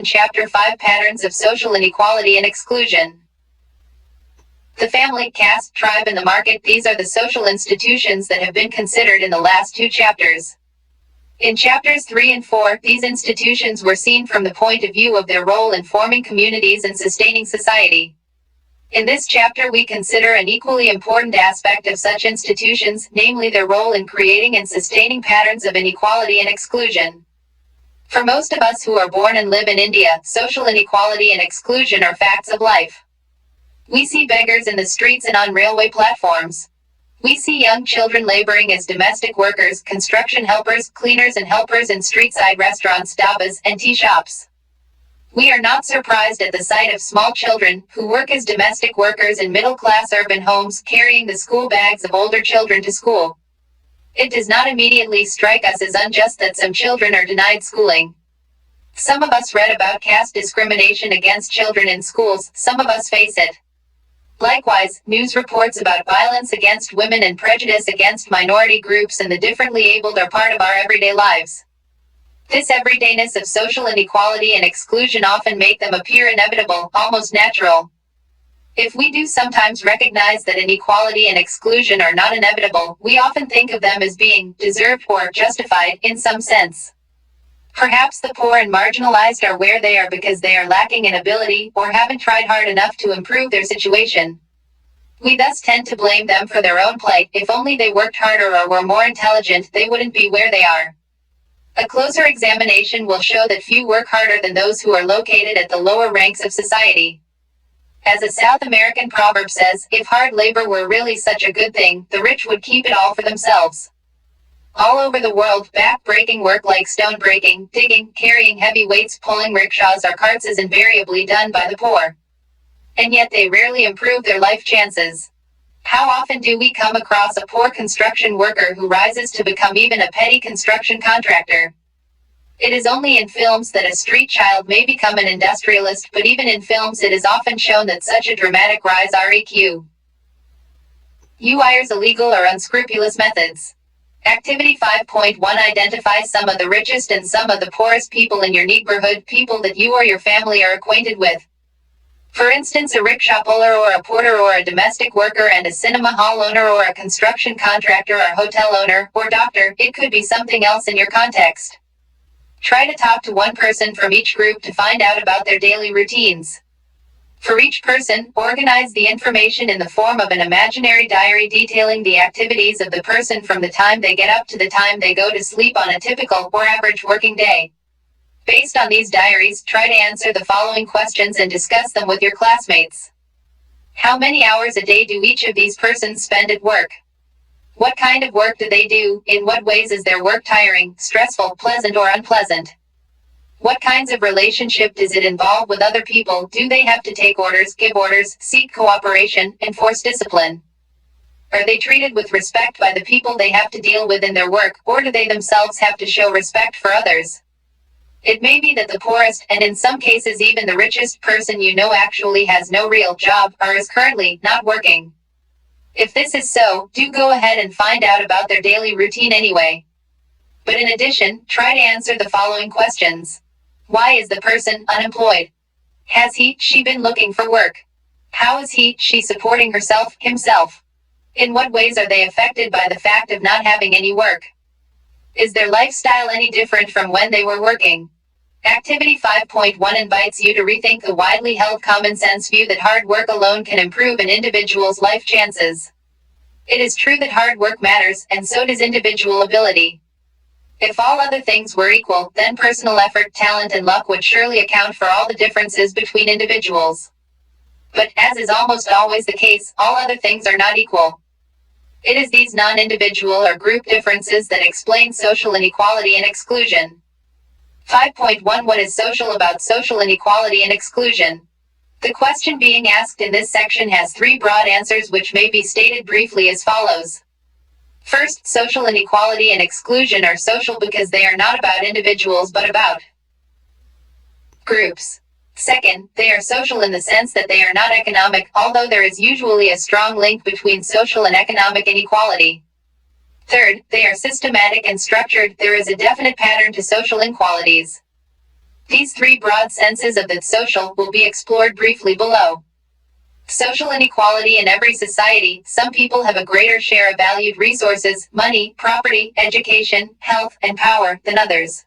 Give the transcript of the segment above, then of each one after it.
Chapter 5 Patterns of Social Inequality and Exclusion. The family, caste, tribe, and the market, these are the social institutions that have been considered in the last two chapters. In chapters 3 and 4, these institutions were seen from the point of view of their role in forming communities and sustaining society. In this chapter we consider an equally important aspect of such institutions, namely their role in creating and sustaining patterns of inequality and exclusion. For most of us who are born and live in India, social inequality and exclusion are facts of life. We see beggars in the streets and on railway platforms. We see young children laboring as domestic workers, construction helpers, cleaners and helpers in street-side restaurants, dhabas, and tea shops. We are not surprised at the sight of small children, who work as domestic workers in middle-class urban homes, carrying the school bags of older children to school. It does not immediately strike us as unjust that some children are denied schooling. Some of us read about caste discrimination against children in schools, some of us face it. Likewise, news reports about violence against women and prejudice against minority groups and the differently abled are part of our everyday lives. This everydayness of social inequality and exclusion often make them appear inevitable, almost natural. If we do sometimes recognize that inequality and exclusion are not inevitable, we often think of them as being deserved or justified in some sense. Perhaps the poor and marginalized are where they are because they are lacking in ability or haven't tried hard enough to improve their situation. We thus tend to blame them for their own plight. If only they worked harder or were more intelligent, they wouldn't be where they are. A closer examination will show that few work harder than those who are located at the lower ranks of society. As a South American proverb says, if hard labor were really such a good thing, the rich would keep it all for themselves. All over the world, back-breaking work like stone breaking, digging, carrying heavy weights, pulling rickshaws or carts is invariably done by the poor. And yet they rarely improve their life chances. How often do we come across a poor construction worker who rises to become even a petty construction contractor? It is only in films that a street child may become an industrialist, but even in films it is often shown that such a dramatic rise requires illegal or unscrupulous methods. Activity 5.1 identifies some of the richest and some of the poorest people in your neighborhood, people that you or your family are acquainted with. For instance, a rickshaw puller or a porter or a domestic worker and a cinema hall owner or a construction contractor or hotel owner or doctor, it could be something else in your context. Try to talk to one person from each group to find out about their daily routines. For each person, organize the information in the form of an imaginary diary detailing the activities of the person from the time they get up to the time they go to sleep on a typical or average working day. Based on these diaries, try to answer the following questions and discuss them with your classmates. How many hours a day do each of these persons spend at work? What kind of work do they do? In what ways is their work tiring, stressful, pleasant, or unpleasant? What kinds of relationship does it involve with other people? Do they have to take orders, give orders, seek cooperation, enforce discipline? Are they treated with respect by the people they have to deal with in their work, or do they themselves have to show respect for others? It may be that the poorest, and in some cases even the richest person you know actually has no real job, or is currently not working. If this is so, do go ahead and find out about their daily routine anyway. But in addition, try to answer the following questions. Why is the person unemployed? Has he, she been looking for work? How is he, she supporting herself, himself? In what ways are they affected by the fact of not having any work? Is their lifestyle any different from when they were working? Activity 5.1 invites you to rethink the widely held common sense view that hard work alone can improve an individual's life chances. It is true that hard work matters, and so does individual ability. If all other things were equal, then personal effort, talent, and luck would surely account for all the differences between individuals. But, as is almost always the case, all other things are not equal. It is these non-individual or group differences that explain social inequality and exclusion. 5.1 What is social about social inequality and exclusion? The question being asked in this section has three broad answers which may be stated briefly as follows. First, social inequality and exclusion are social because they are not about individuals but about groups. Second, they are social in the sense that they are not economic, although there is usually a strong link between social and economic inequality. Third, they are systematic and structured, there is a definite pattern to social inequalities. These three broad senses of the social will be explored briefly below. Social inequality in every society. Some people have a greater share of valued resources, money, property, education, health, and power than others.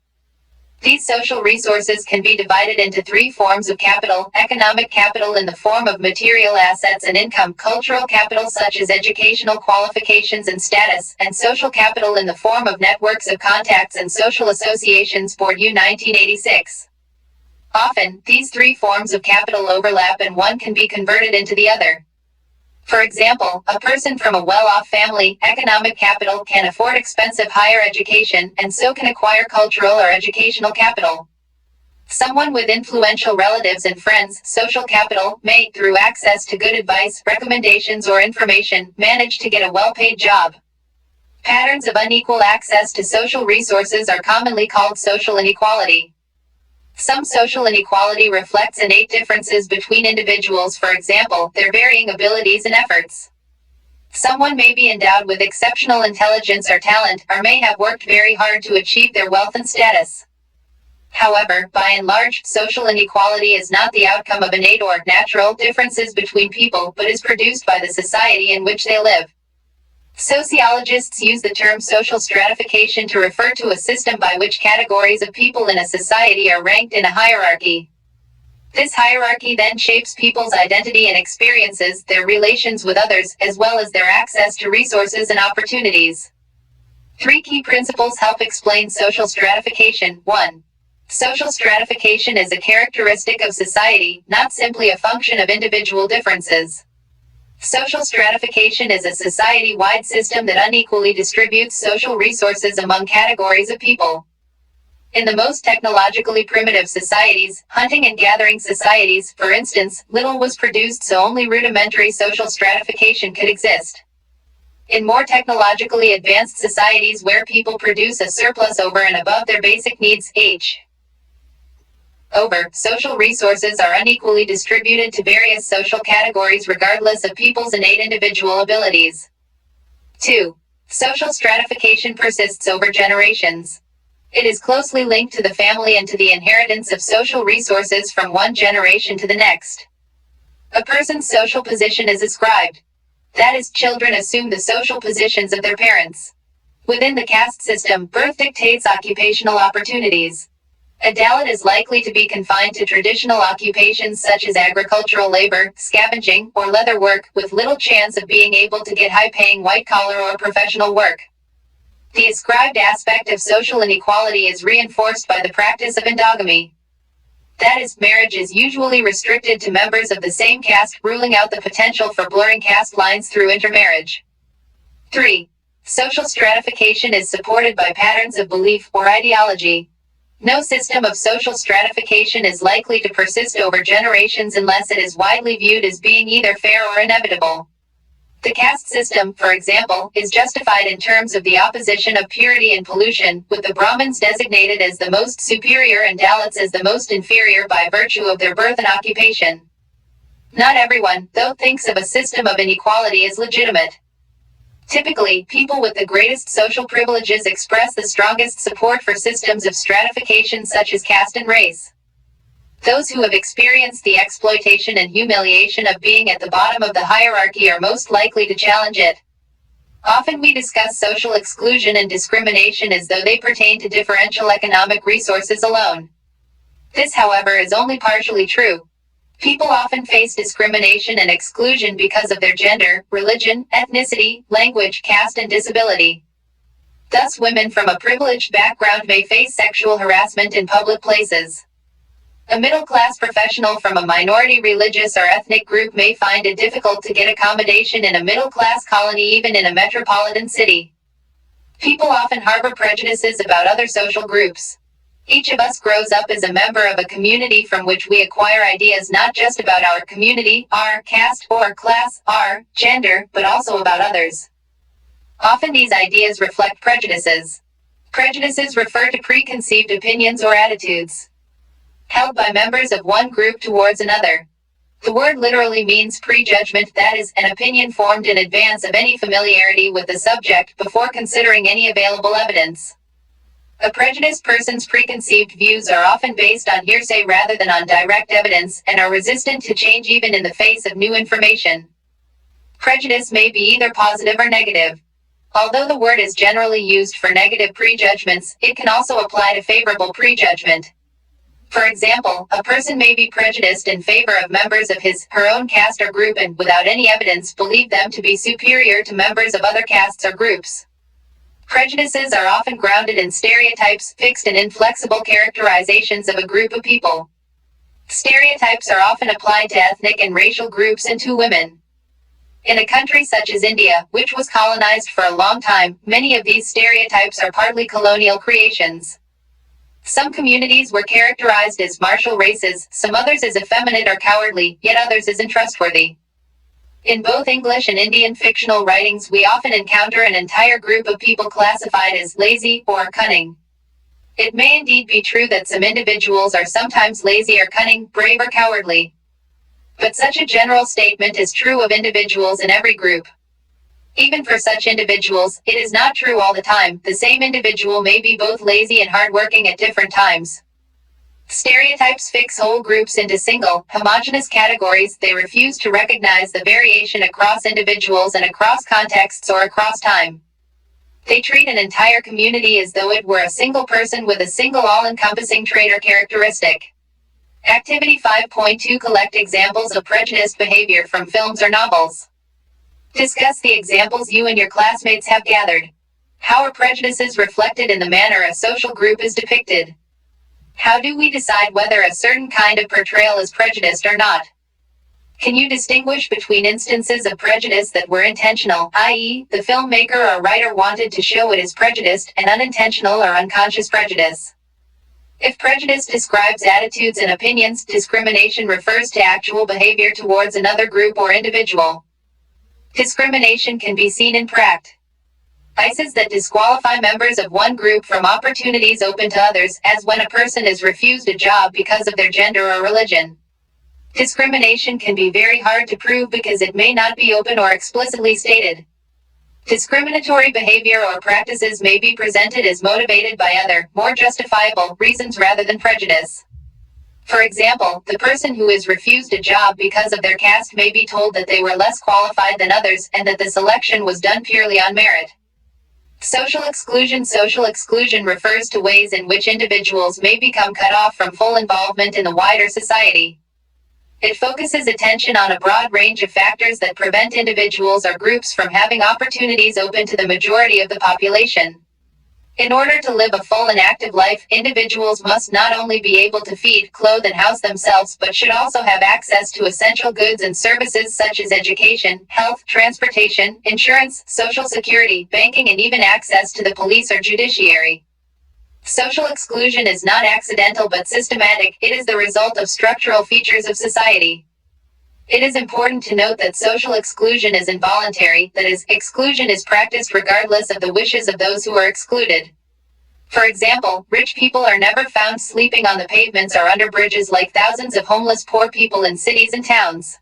These social resources can be divided into three forms of capital: economic capital in the form of material assets and income, cultural capital such as educational qualifications and status, and social capital in the form of networks of contacts and social associations. Bourdieu 1986. Often, these three forms of capital overlap and one can be converted into the other. For example, a person from a well-off family, economic capital, can afford expensive higher education, and so can acquire cultural or educational capital. Someone with influential relatives and friends, social capital, may, through access to good advice, recommendations, or information, manage to get a well-paid job. Patterns of unequal access to social resources are commonly called social inequality. Some social inequality reflects innate differences between individuals, for example, their varying abilities and efforts. Someone may be endowed with exceptional intelligence or talent, or may have worked very hard to achieve their wealth and status. However, by and large, social inequality is not the outcome of innate or natural differences between people, but is produced by the society in which they live. Sociologists use the term social stratification to refer to a system by which categories of people in a society are ranked in a hierarchy. This hierarchy then shapes people's identity and experiences, their relations with others, as well as their access to resources and opportunities. Three key principles help explain social stratification. 1. Social stratification is a characteristic of society, not simply a function of individual differences. Social stratification is a society-wide system that unequally distributes social resources among categories of people. In the most technologically primitive societies, hunting and gathering societies, for instance, little was produced, so only rudimentary social stratification could exist. In more technologically advanced societies where people produce a surplus over and above their basic needs, social resources are unequally distributed to various social categories regardless of people's innate individual abilities. 2. Social stratification persists over generations. It is closely linked to the family and to the inheritance of social resources from one generation to the next. A person's social position is ascribed. That is, children assume the social positions of their parents. Within the caste system, birth dictates occupational opportunities. A Dalit is likely to be confined to traditional occupations such as agricultural labor, scavenging, or leather work, with little chance of being able to get high-paying white-collar or professional work. The ascribed aspect of social inequality is reinforced by the practice of endogamy. That is, marriage is usually restricted to members of the same caste, ruling out the potential for blurring caste lines through intermarriage. 3. Social stratification is supported by patterns of belief or ideology. No system of social stratification is likely to persist over generations unless it is widely viewed as being either fair or inevitable. The caste system, for example, is justified in terms of the opposition of purity and pollution, with the Brahmins designated as the most superior and Dalits as the most inferior by virtue of their birth and occupation. Not everyone, though, thinks of a system of inequality as legitimate. Typically, people with the greatest social privileges express the strongest support for systems of stratification such as caste and race. Those who have experienced the exploitation and humiliation of being at the bottom of the hierarchy are most likely to challenge it. Often we discuss social exclusion and discrimination as though they pertain to differential economic resources alone. This, however, is only partially true. People often face discrimination and exclusion because of their gender, religion, ethnicity, language, caste, and disability. Thus, women from a privileged background may face sexual harassment in public places. A middle-class professional from a minority religious or ethnic group may find it difficult to get accommodation in a middle-class colony even in a metropolitan city. People often harbor prejudices about other social groups. Each of us grows up as a member of a community from which we acquire ideas not just about our community, our caste or class, our gender, but also about others. Often these ideas reflect prejudices. Prejudices refer to preconceived opinions or attitudes held by members of one group towards another. The word literally means prejudgment, that is, an opinion formed in advance of any familiarity with the subject before considering any available evidence. A prejudiced person's preconceived views are often based on hearsay rather than on direct evidence, and are resistant to change even in the face of new information. Prejudice may be either positive or negative. Although the word is generally used for negative prejudgments, it can also apply to favorable prejudgment. For example, a person may be prejudiced in favor of members of her own caste or group and, without any evidence, believe them to be superior to members of other castes or groups. Prejudices are often grounded in stereotypes, fixed and inflexible characterizations of a group of people. Stereotypes are often applied to ethnic and racial groups and to women. In a country such as India, which was colonized for a long time, many of these stereotypes are partly colonial creations. Some communities were characterized as martial races, some others as effeminate or cowardly, yet others as untrustworthy. In both English and Indian fictional writings, we often encounter an entire group of people classified as lazy or cunning. It may indeed be true that some individuals are sometimes lazy or cunning, brave or cowardly. But such a general statement is true of individuals in every group. Even for such individuals, it is not true all the time. The same individual may be both lazy and hardworking at different times. Stereotypes fix whole groups into single, homogeneous categories. They refuse to recognize the variation across individuals and across contexts or across time. They treat an entire community as though it were a single person with a single all-encompassing trait or characteristic. Activity 5.2 Collect examples of prejudiced behavior from films or novels. Discuss the examples you and your classmates have gathered. How are prejudices reflected in the manner a social group is depicted? How do we decide whether a certain kind of portrayal is prejudiced or not? Can you distinguish between instances of prejudice that were intentional, i.e., the filmmaker or writer wanted to show it is prejudiced, and unintentional or unconscious prejudice? If prejudice describes attitudes and opinions, discrimination refers to actual behavior towards another group or individual. Discrimination can be seen in practices that disqualify members of one group from opportunities open to others, as when a person is refused a job because of their gender or religion. Discrimination can be very hard to prove because it may not be open or explicitly stated. Discriminatory behavior or practices may be presented as motivated by other, more justifiable, reasons rather than prejudice. For example, the person who is refused a job because of their caste may be told that they were less qualified than others, and that the selection was done purely on merit. Social exclusion. Social exclusion refers to ways in which individuals may become cut off from full involvement in the wider society. It focuses attention on a broad range of factors that prevent individuals or groups from having opportunities open to the majority of the population. In order to live a full and active life, individuals must not only be able to feed, clothe, and house themselves, but should also have access to essential goods and services such as education, health, transportation, insurance, social security, banking, and even access to the police or judiciary. Social exclusion is not accidental but systematic. It is the result of structural features of society. It is important to note that social exclusion is involuntary, that is, exclusion is practiced regardless of the wishes of those who are excluded. For example, rich people are never found sleeping on the pavements or under bridges like thousands of homeless poor people in cities and towns.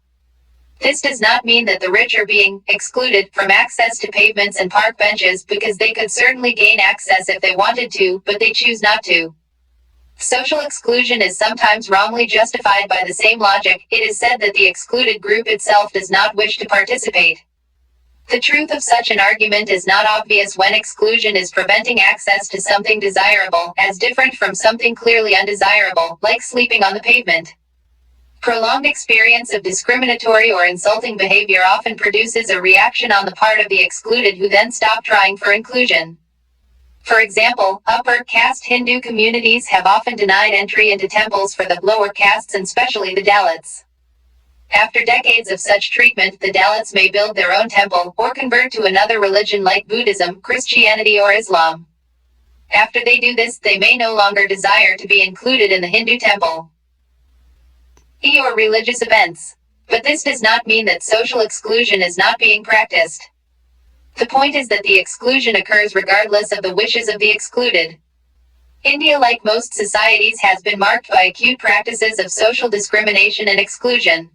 This does not mean that the rich are being excluded from access to pavements and park benches, because they could certainly gain access if they wanted to, but they choose not to. Social exclusion is sometimes wrongly justified by the same logic. It is said that the excluded group itself does not wish to participate. The truth of such an argument is not obvious when exclusion is preventing access to something desirable, as different from something clearly undesirable, like sleeping on the pavement. Prolonged experience of discriminatory or insulting behavior often produces a reaction on the part of the excluded, who then stop trying for inclusion. For example, upper caste Hindu communities have often denied entry into temples for the lower castes, and especially the Dalits. After decades of such treatment, the Dalits may build their own temple, or convert to another religion like Buddhism, Christianity, or Islam. After they do this, they may no longer desire to be included in the Hindu temple or religious events. But this does not mean that social exclusion is not being practiced. The point is that the exclusion occurs regardless of the wishes of the excluded. India, like most societies, has been marked by acute practices of social discrimination and exclusion.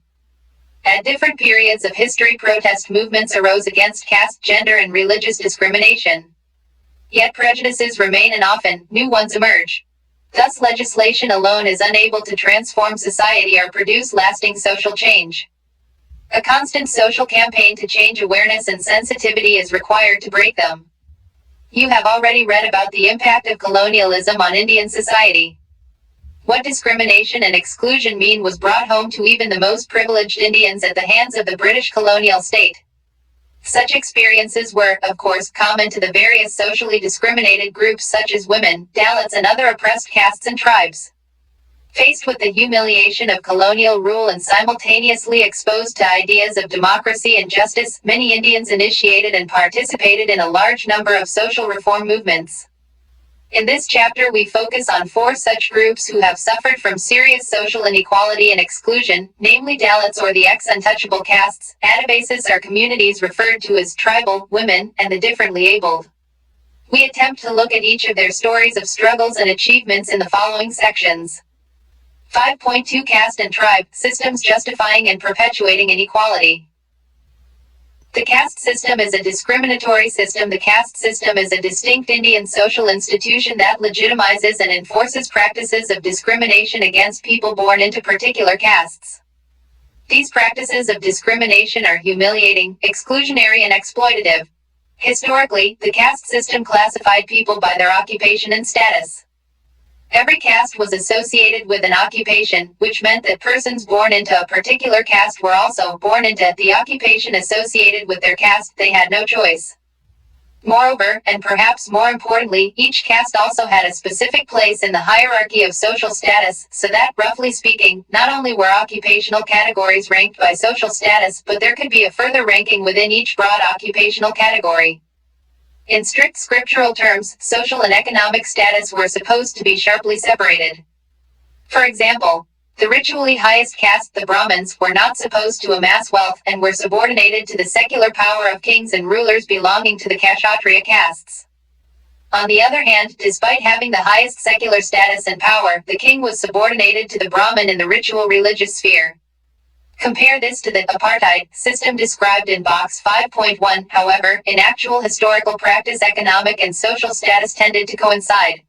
At different periods of history, protest movements arose against caste, gender, and religious discrimination. Yet prejudices remain and often, new ones emerge. Thus legislation alone is unable to transform society or produce lasting social change. A constant social campaign to change awareness and sensitivity is required to break them. You have already read about the impact of colonialism on Indian society. What discrimination and exclusion mean was brought home to even the most privileged Indians at the hands of the British colonial state. Such experiences were, of course, common to the various socially discriminated groups such as women, Dalits and other oppressed castes and tribes. Faced with the humiliation of colonial rule and simultaneously exposed to ideas of democracy and justice, many Indians initiated and participated in a large number of social reform movements. In this chapter we focus on 4 such groups who have suffered from serious social inequality and exclusion, namely Dalits or the ex-untouchable castes, Adivasis are communities referred to as tribal, women, and the differently abled. We attempt to look at each of their stories of struggles and achievements in the following sections. 5.2 Caste and Tribe, Systems Justifying and Perpetuating Inequality. The caste system is a discriminatory system. The caste system is a distinct Indian social institution that legitimizes and enforces practices of discrimination against people born into particular castes. These practices of discrimination are humiliating, exclusionary, and exploitative. Historically, the caste system classified people by their occupation and status. Every caste was associated with an occupation, which meant that persons born into a particular caste were also born into the occupation associated with their caste. They had no choice. Moreover, and perhaps more importantly, each caste also had a specific place in the hierarchy of social status, so that, roughly speaking, not only were occupational categories ranked by social status, but there could be a further ranking within each broad occupational category. In strict scriptural terms, social and economic status were supposed to be sharply separated. For example, the ritually highest caste, the Brahmins, were not supposed to amass wealth and were subordinated to the secular power of kings and rulers belonging to the Kshatriya castes. On the other hand, despite having the highest secular status and power, the king was subordinated to the Brahmin in the ritual religious sphere. Compare this to the Apartheid system described in box 5.1. However, in actual historical practice, economic and social status tended to coincide.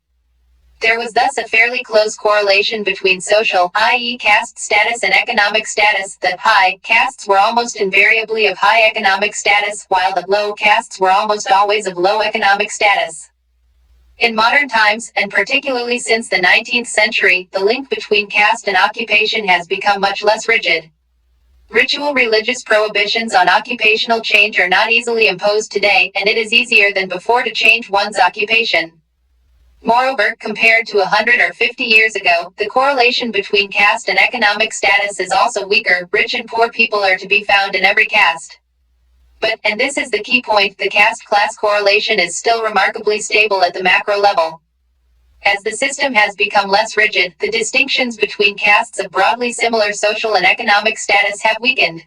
There was thus a fairly close correlation between social, i.e. caste status, and economic status. The high castes were almost invariably of high economic status, while the low castes were almost always of low economic status. In modern times, and particularly since the 19th century, the link between caste and occupation has become much less rigid. Ritual religious prohibitions on occupational change are not easily imposed today, and it is easier than before to change one's occupation. Moreover, compared to 100 or 50 years ago, the correlation between caste and economic status is also weaker. Rich and poor people are to be found in every caste. But, and this is the key point, the caste-class correlation is still remarkably stable at the macro level. As the system has become less rigid, the distinctions between castes of broadly similar social and economic status have weakened.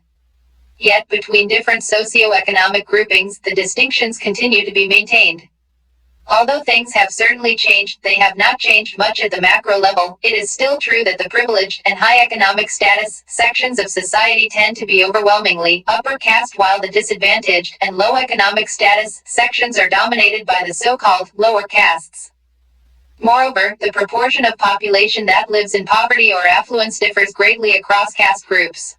Yet, between different socio-economic groupings, the distinctions continue to be maintained. Although things have certainly changed, they have not changed much at the macro level. It is still true that the privileged and high economic status sections of society tend to be overwhelmingly upper caste, while the disadvantaged and low economic status sections are dominated by the so-called lower castes. Moreover, the proportion of population that lives in poverty or affluence differs greatly across caste groups.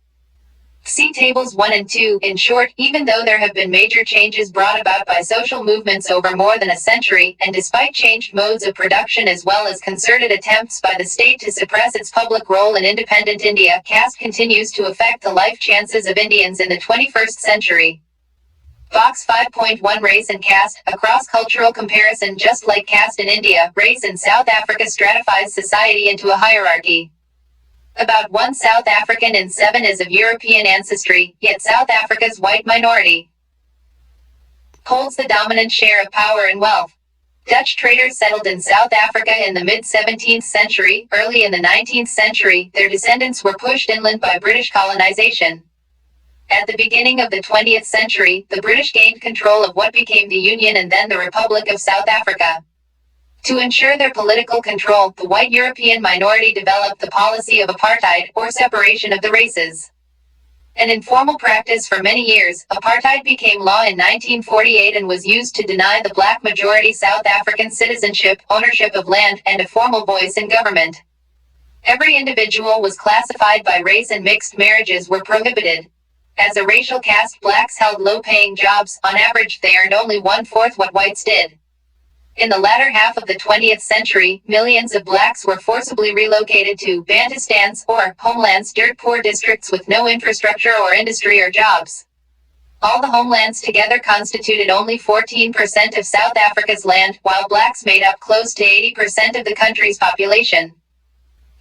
See tables 1 and 2. In short, even though there have been major changes brought about by social movements over more than a century, and despite changed modes of production as well as concerted attempts by the state to suppress its public role in independent India, caste continues to affect the life chances of Indians in the 21st century. Box 5.1 Race and Caste, a cross-cultural comparison. Just like caste in India, race in South Africa stratifies society into a hierarchy. About 1 South African in 7 is of European ancestry, yet South Africa's white minority holds the dominant share of power and wealth. Dutch traders settled in South Africa in the mid-17th century. Early in the 19th century, their descendants were pushed inland by British colonization. At the beginning of the 20th century, the British gained control of what became the Union and then the Republic of South Africa. To ensure their political control, the white European minority developed the policy of apartheid, or separation of the races. An informal practice for many years, apartheid became law in 1948 and was used to deny the black majority South African citizenship, ownership of land, and a formal voice in government. Every individual was classified by race and mixed marriages were prohibited. As a racial caste, blacks held low-paying jobs. On average, they earned only one-fourth what whites did. In the latter half of the 20th century, millions of blacks were forcibly relocated to Bantustans, or homelands, dirt-poor districts with no infrastructure or industry or jobs. All the homelands together constituted only 14% of South Africa's land, while blacks made up close to 80% of the country's population.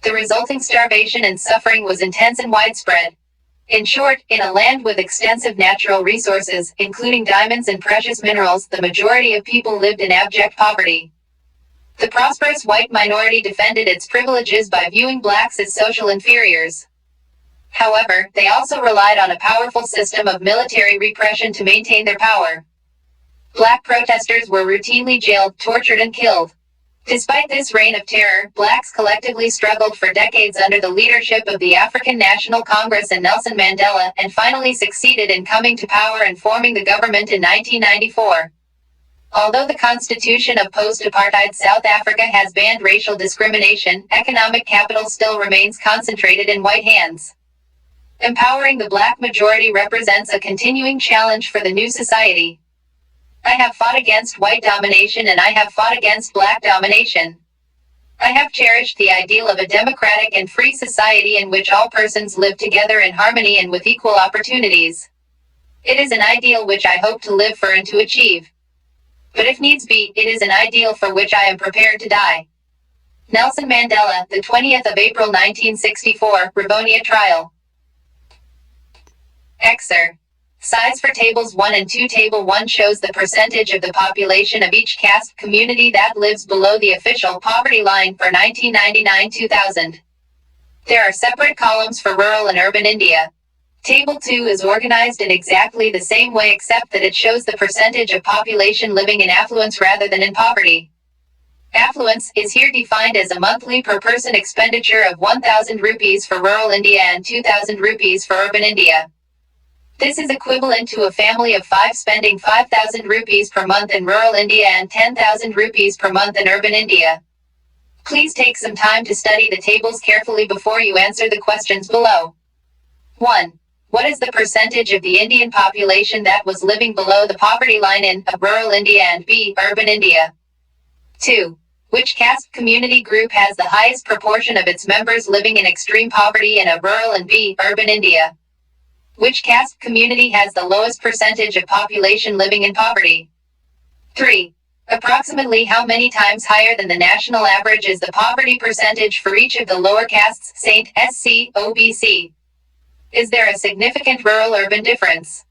The resulting starvation and suffering was intense and widespread. In short, in a land with extensive natural resources, including diamonds and precious minerals, the majority of people lived in abject poverty. The prosperous white minority defended its privileges by viewing blacks as social inferiors. However, they also relied on a powerful system of military repression to maintain their power. Black protesters were routinely jailed, tortured, and killed. Despite this reign of terror, blacks collectively struggled for decades under the leadership of the African National Congress and Nelson Mandela, and finally succeeded in coming to power and forming the government in 1994. Although the constitution of post-apartheid South Africa has banned racial discrimination, economic capital still remains concentrated in white hands. Empowering the black majority represents a continuing challenge for the new society. I have fought against white domination and I have fought against black domination. I have cherished the ideal of a democratic and free society in which all persons live together in harmony and with equal opportunities. It is an ideal which I hope to live for and to achieve. But if needs be, it is an ideal for which I am prepared to die. Nelson Mandela, the 20th of April 1964, Rivonia Trial. Excerpt. Size for Tables 1 and 2. Table 1 shows the percentage of the population of each caste community that lives below the official poverty line for 1999-2000. There are separate columns for rural and urban India. Table 2 is organized in exactly the same way except that it shows the percentage of population living in affluence rather than in poverty. Affluence is here defined as a monthly per person expenditure of 1,000 rupees for rural India and 2,000 rupees for urban India. This is equivalent to a family of 5 spending 5,000 rupees per month in rural India and 10,000 rupees per month in urban India. Please take some time to study the tables carefully before you answer the questions below. 1. What is the percentage of the Indian population that was living below the poverty line in A, rural India and B, urban India? 2. Which caste community group has the highest proportion of its members living in extreme poverty in A, rural and B, urban India? Which caste community has the lowest percentage of population living in poverty? 3. Approximately how many times higher than the national average is the poverty percentage for each of the lower castes, Saint, SC, OBC? Is there a significant rural-urban difference?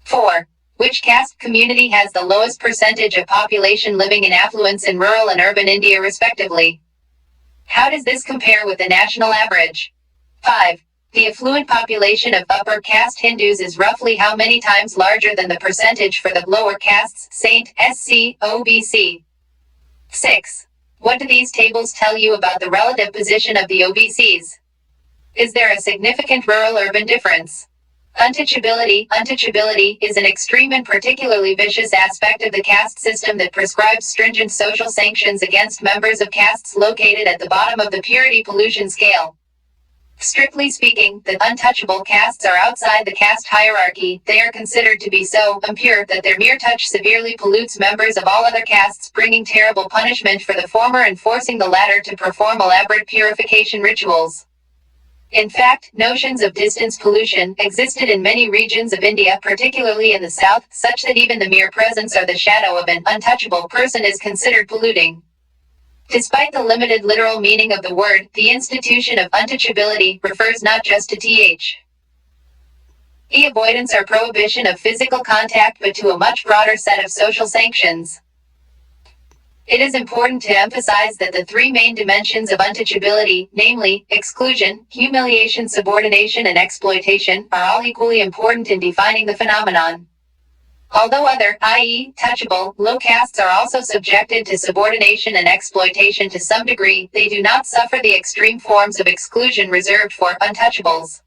4. Which caste community has the lowest percentage of population living in affluence in rural and urban India respectively? How does this compare with the national average? 5. The affluent population of upper caste Hindus is roughly how many times larger than the percentage for the lower castes, Saint, SC, OBC? 6. What do these tables tell you about the relative position of the OBCs? Is there a significant rural-urban difference? Untouchability. Untouchability is an extreme and particularly vicious aspect of the caste system that prescribes stringent social sanctions against members of castes located at the bottom of the purity pollution scale. Strictly speaking, the untouchable castes are outside the caste hierarchy. They are considered to be so impure that their mere touch severely pollutes members of all other castes, bringing terrible punishment for the former and forcing the latter to perform elaborate purification rituals. In fact, notions of distance pollution existed in many regions of India, particularly in the south, such that even the mere presence or the shadow of an untouchable person is considered polluting. Despite the limited literal meaning of the word, the institution of untouchability refers not just to th. Avoidance or prohibition of physical contact but to a much broader set of social sanctions. It is important to emphasize that the three main dimensions of untouchability, namely, exclusion, humiliation, subordination, and exploitation, are all equally important in defining the phenomenon. Although other, i.e., touchable, low castes are also subjected to subordination and exploitation to some degree, they do not suffer the extreme forms of exclusion reserved for untouchables.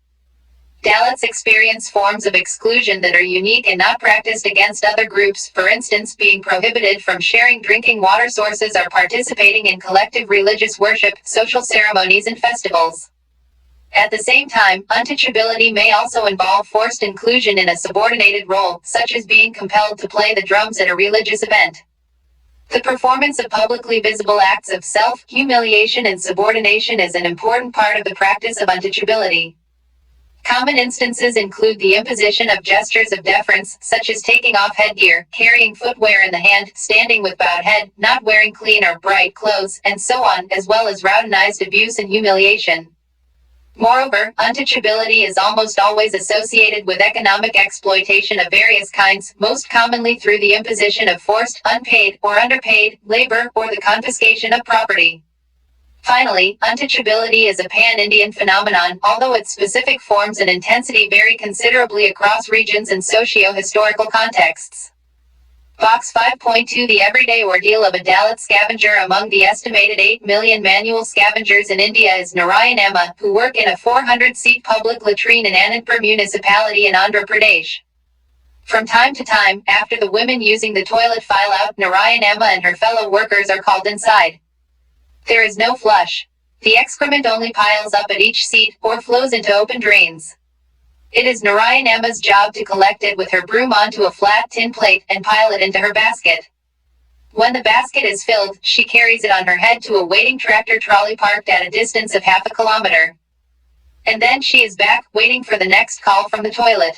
Dalits experience forms of exclusion that are unique and not practiced against other groups, for instance, being prohibited from sharing drinking water sources or participating in collective religious worship, social ceremonies, and festivals. At the same time, untouchability may also involve forced inclusion in a subordinated role, such as being compelled to play the drums at a religious event. The performance of publicly visible acts of self-humiliation and subordination is an important part of the practice of untouchability. Common instances include the imposition of gestures of deference, such as taking off headgear, carrying footwear in the hand, standing with bowed head, not wearing clean or bright clothes, and so on, as well as routinized abuse and humiliation. Moreover, untouchability is almost always associated with economic exploitation of various kinds, most commonly through the imposition of forced, unpaid, or underpaid labor, or the confiscation of property. Finally, untouchability is a pan-Indian phenomenon, although its specific forms and intensity vary considerably across regions and socio-historical contexts. Box 5.2 The everyday ordeal of a Dalit scavenger. Among the estimated 8 million manual scavengers in India is Narayan Amma, who work in a 400-seat public latrine in Anandpur municipality in Andhra Pradesh. From time to time, after the women using the toilet file out, Narayan Amma and her fellow workers are called inside. There is no flush. The excrement only piles up at each seat, or flows into open drains. It is Narayan Amma's job to collect it with her broom onto a flat tin plate and pile it into her basket. When the basket is filled, she carries it on her head to a waiting tractor trolley parked at a distance of half a kilometer. And then she is back, waiting for the next call from the toilet.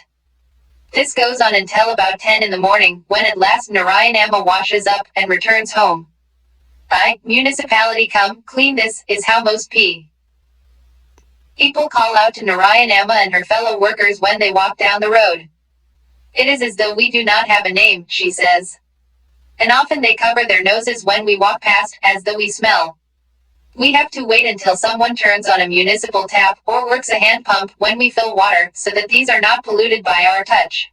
This goes on until about 10 in the morning, when at last Narayan Amma washes up and returns home. Municipality come, clean this, is how most people call out to Narayan Amma and her fellow workers when they walk down the road. It is as though we do not have a name, she says. And often they cover their noses when we walk past, as though we smell. We have to wait until someone turns on a municipal tap, or works a hand pump, when we fill water, so that these are not polluted by our touch.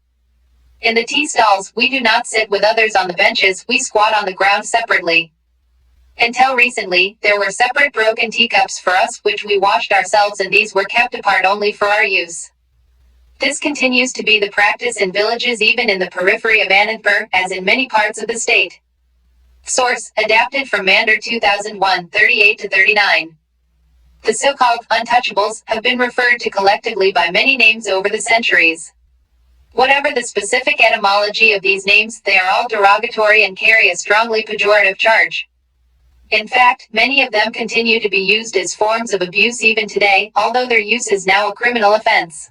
In the tea stalls, we do not sit with others on the benches, we squat on the ground separately. Until recently, there were separate broken teacups for us, which we washed ourselves, and these were kept apart only for our use. This continues to be the practice in villages even in the periphery of Anandpur, as in many parts of the state. Source: adapted from Mander 2001, 38-39. The so-called untouchables have been referred to collectively by many names over the centuries. Whatever the specific etymology of these names, they are all derogatory and carry a strongly pejorative charge. In fact, many of them continue to be used as forms of abuse even today, although their use is now a criminal offense.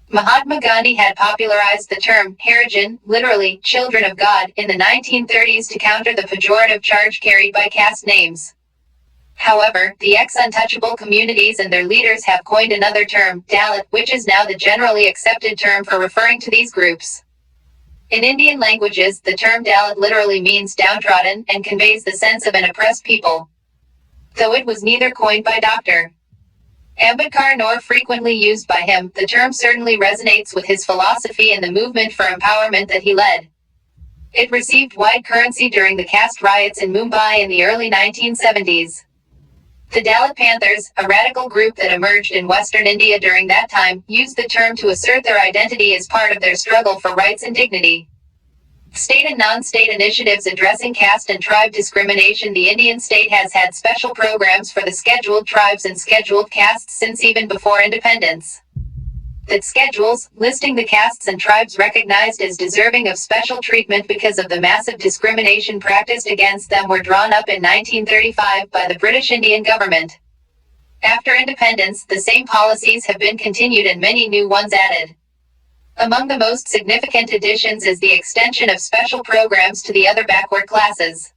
Mahatma Gandhi had popularized the term Harijan, literally, children of God, in the 1930s to counter the pejorative charge carried by caste names. However, the ex-untouchable communities and their leaders have coined another term, Dalit, which is now the generally accepted term for referring to these groups. In Indian languages, the term Dalit literally means downtrodden, and conveys the sense of an oppressed people. Though it was neither coined by Dr. Ambedkar nor frequently used by him, the term certainly resonates with his philosophy and the movement for empowerment that he led. It received wide currency during the caste riots in Mumbai in the early 1970s. The Dalit Panthers, a radical group that emerged in western India during that time, used the term to assert their identity as part of their struggle for rights and dignity. State and non-state initiatives addressing caste and tribe discrimination. The Indian state has had special programs for the scheduled tribes and scheduled castes since even before independence. The schedules, listing the castes and tribes recognized as deserving of special treatment because of the massive discrimination practiced against them, were drawn up in 1935 by the British Indian government. After independence, the same policies have been continued and many new ones added. Among the most significant additions is the extension of special programs to the other backward classes,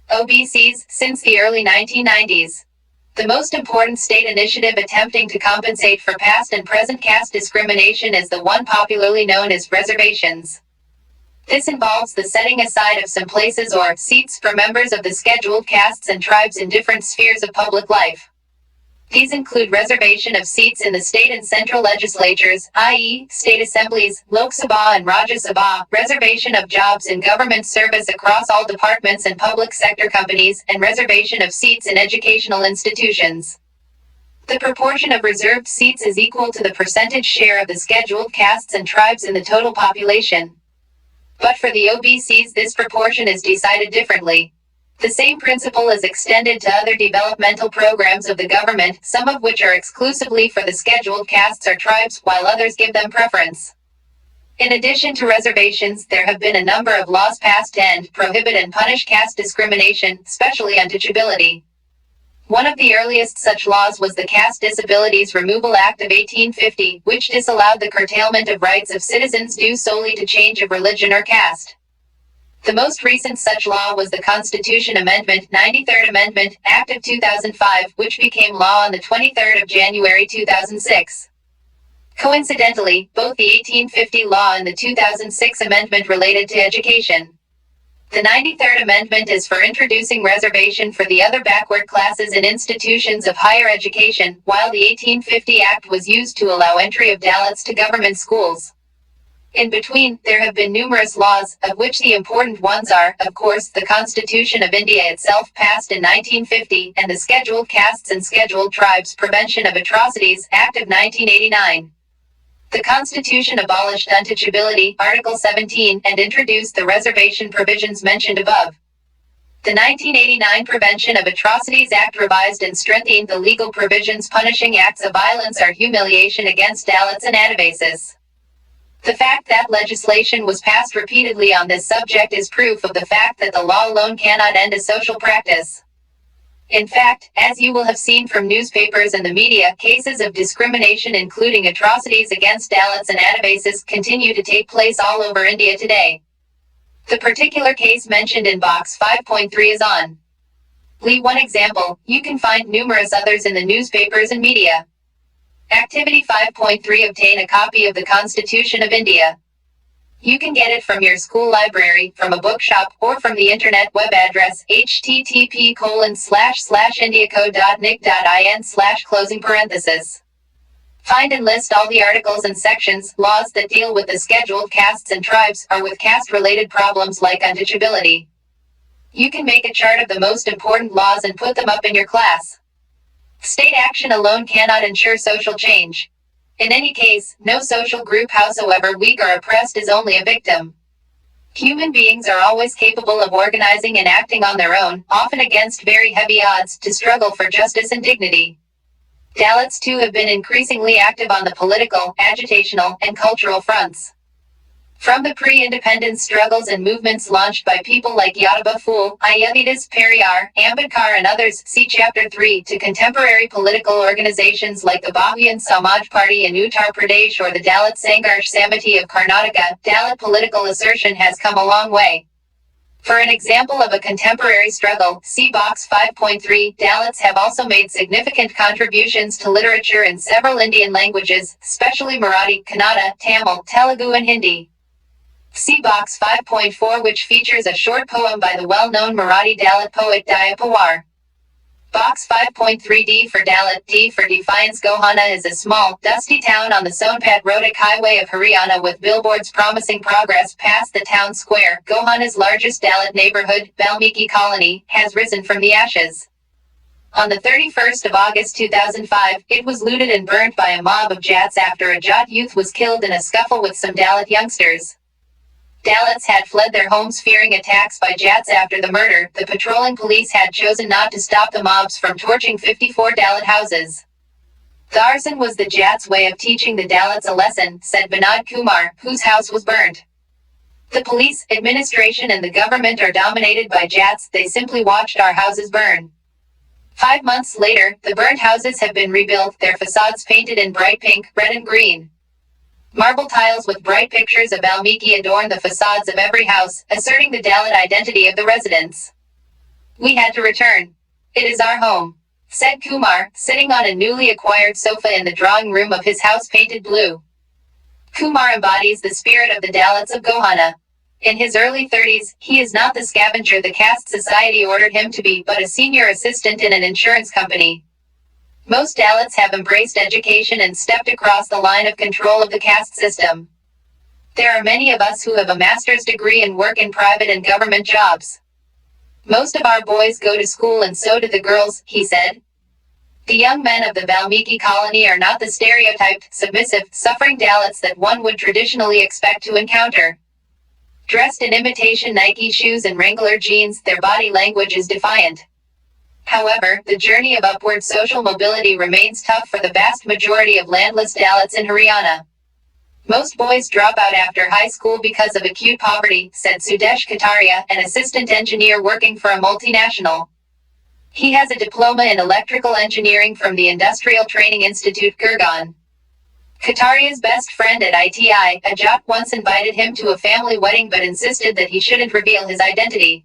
OBCs, since the early 1990s. The most important state initiative attempting to compensate for past and present caste discrimination is the one popularly known as reservations. This involves the setting aside of some places or seats for members of the scheduled castes and tribes in different spheres of public life. These include reservation of seats in the state and central legislatures, i.e., state assemblies, Lok Sabha and Rajya Sabha, reservation of jobs in government service across all departments and public sector companies, and reservation of seats in educational institutions. The proportion of reserved seats is equal to the percentage share of the scheduled castes and tribes in the total population. But for the OBCs, this proportion is decided differently. The same principle is extended to other developmental programs of the government, some of which are exclusively for the scheduled castes or tribes, while others give them preference. In addition to reservations, there have been a number of laws passed to end, prohibit and punish caste discrimination, especially untouchability. One of the earliest such laws was the Caste Disabilities Removal Act of 1850, which disallowed the curtailment of rights of citizens due solely to change of religion or caste. The most recent such law was the Constitution Amendment, 93rd Amendment, Act of 2005, which became law on the 23rd of January 2006. Coincidentally, both the 1850 law and the 2006 amendment related to education. The 93rd Amendment is for introducing reservation for the other backward classes in institutions of higher education, while the 1850 Act was used to allow entry of Dalits to government schools. In between, there have been numerous laws, of which the important ones are, of course, the Constitution of India itself passed in 1950, and the Scheduled Castes and Scheduled Tribes Prevention of Atrocities Act of 1989. The Constitution abolished untouchability, Article 17, and introduced the reservation provisions mentioned above. The 1989 Prevention of Atrocities Act revised and strengthened the legal provisions punishing acts of violence or humiliation against Dalits and Adivasis. The fact that legislation was passed repeatedly on this subject is proof of the fact that the law alone cannot end a social practice. In fact, as you will have seen from newspapers and the media, cases of discrimination including atrocities against Dalits and Adivasis continue to take place all over India today. The particular case mentioned in box 5.3 is on. One example, you can find numerous others in the newspapers and media. Activity 5.3 Obtain a copy of the Constitution of India. You can get it from your school library, from a bookshop, or from the internet web address http://indiacode.nic.in/. Find and list all the articles and sections, laws that deal with the scheduled castes and tribes, or with caste-related problems like untouchability. You can make a chart of the most important laws and put them up in your class. State action alone cannot ensure social change. In any case, no social group, howsoever weak or oppressed, is only a victim. Human beings are always capable of organizing and acting on their own, often against very heavy odds, to struggle for justice and dignity. Dalits too have been increasingly active on the political, agitational, and cultural fronts. From the pre-independence struggles and movements launched by people like Yadava Phule, Ayyavidas, Periyar, Ambedkar and others, see Chapter 3, to contemporary political organizations like the Bahujan Samaj Party in Uttar Pradesh or the Dalit Sangharsh Samiti of Karnataka, Dalit political assertion has come a long way. For an example of a contemporary struggle, see box 5.3, Dalits have also made significant contributions to literature in several Indian languages, especially Marathi, Kannada, Tamil, Telugu and Hindi. See box 5.4, which features a short poem by the well-known Marathi Dalit poet Daya Pawar. Box 5.3D for Dalit, D for Defiance. Gohana is a small, dusty town on the Sonpat Rohtak highway of Haryana with billboards promising progress past the town square. Gohana's largest Dalit neighborhood, Valmiki Colony, has risen from the ashes. On the 31st of August 2005, it was looted and burnt by a mob of Jats after a Jat youth was killed in a scuffle with some Dalit youngsters. Dalits had fled their homes fearing attacks by Jats after the murder. The patrolling police had chosen not to stop the mobs from torching 54 Dalit houses. The arson was the Jats' way of teaching the Dalits a lesson, said Vinod Kumar, whose house was burnt. The police, administration and the government are dominated by Jats. They simply watched our houses burn. 5 months later, the burnt houses have been rebuilt, their facades painted in bright pink, red and green. Marble tiles with bright pictures of Valmiki adorn the facades of every house, asserting the Dalit identity of the residents. We had to return. It is our home, said Kumar, sitting on a newly acquired sofa in the drawing room of his house painted blue. Kumar embodies the spirit of the Dalits of Gohana. In his early 30s, he is not the scavenger the caste society ordered him to be, but a senior assistant in an insurance company. Most Dalits have embraced education and stepped across the line of control of the caste system. There are many of us who have a master's degree and work in private and government jobs. Most of our boys go to school and so do the girls, he said. The young men of the Valmiki colony are not the stereotyped, submissive, suffering Dalits that one would traditionally expect to encounter. Dressed in imitation Nike shoes and Wrangler jeans, their body language is defiant. However, the journey of upward social mobility remains tough for the vast majority of landless Dalits in Haryana. Most boys drop out after high school because of acute poverty, said Sudesh Kataria, an assistant engineer working for a multinational. He has a diploma in electrical engineering from the Industrial Training Institute Gurgaon. Kataria's best friend at ITI, Ajat, once invited him to a family wedding but insisted that he shouldn't reveal his identity.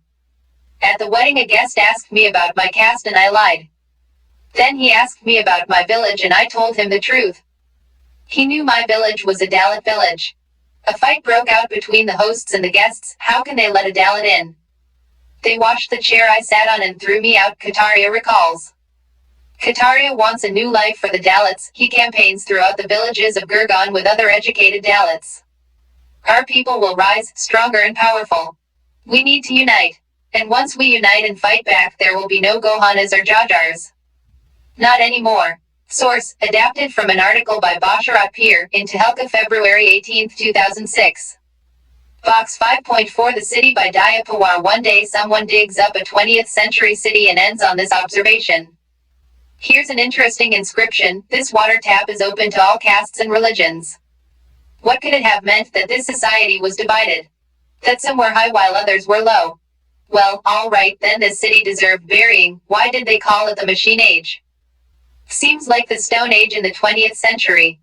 At the wedding, a guest asked me about my caste and I lied. Then he asked me about my village and I told him the truth. He knew my village was a Dalit village. A fight broke out between the hosts and the guests. How can they let a Dalit in? They washed the chair I sat on and threw me out, Kataria recalls. Kataria wants a new life for the Dalits. He campaigns throughout the villages of Gurgaon with other educated Dalits. Our people will rise, stronger and powerful. We need to unite. And once we unite and fight back, there will be no Gohanas or Jajars. Not anymore. Source, adapted from an article by Basharat Peer, in Tehelka, February 18, 2006. Box 5.4 The City by Daya Pawar. One day someone digs up a 20th century city and ends on this observation. Here's an interesting inscription: this water tap is open to all castes and religions. What could it have meant that this society was divided? That some were high while others were low? Well, alright then, this city deserved burying. Why did they call it the Machine Age? Seems like the Stone Age in the 20th century.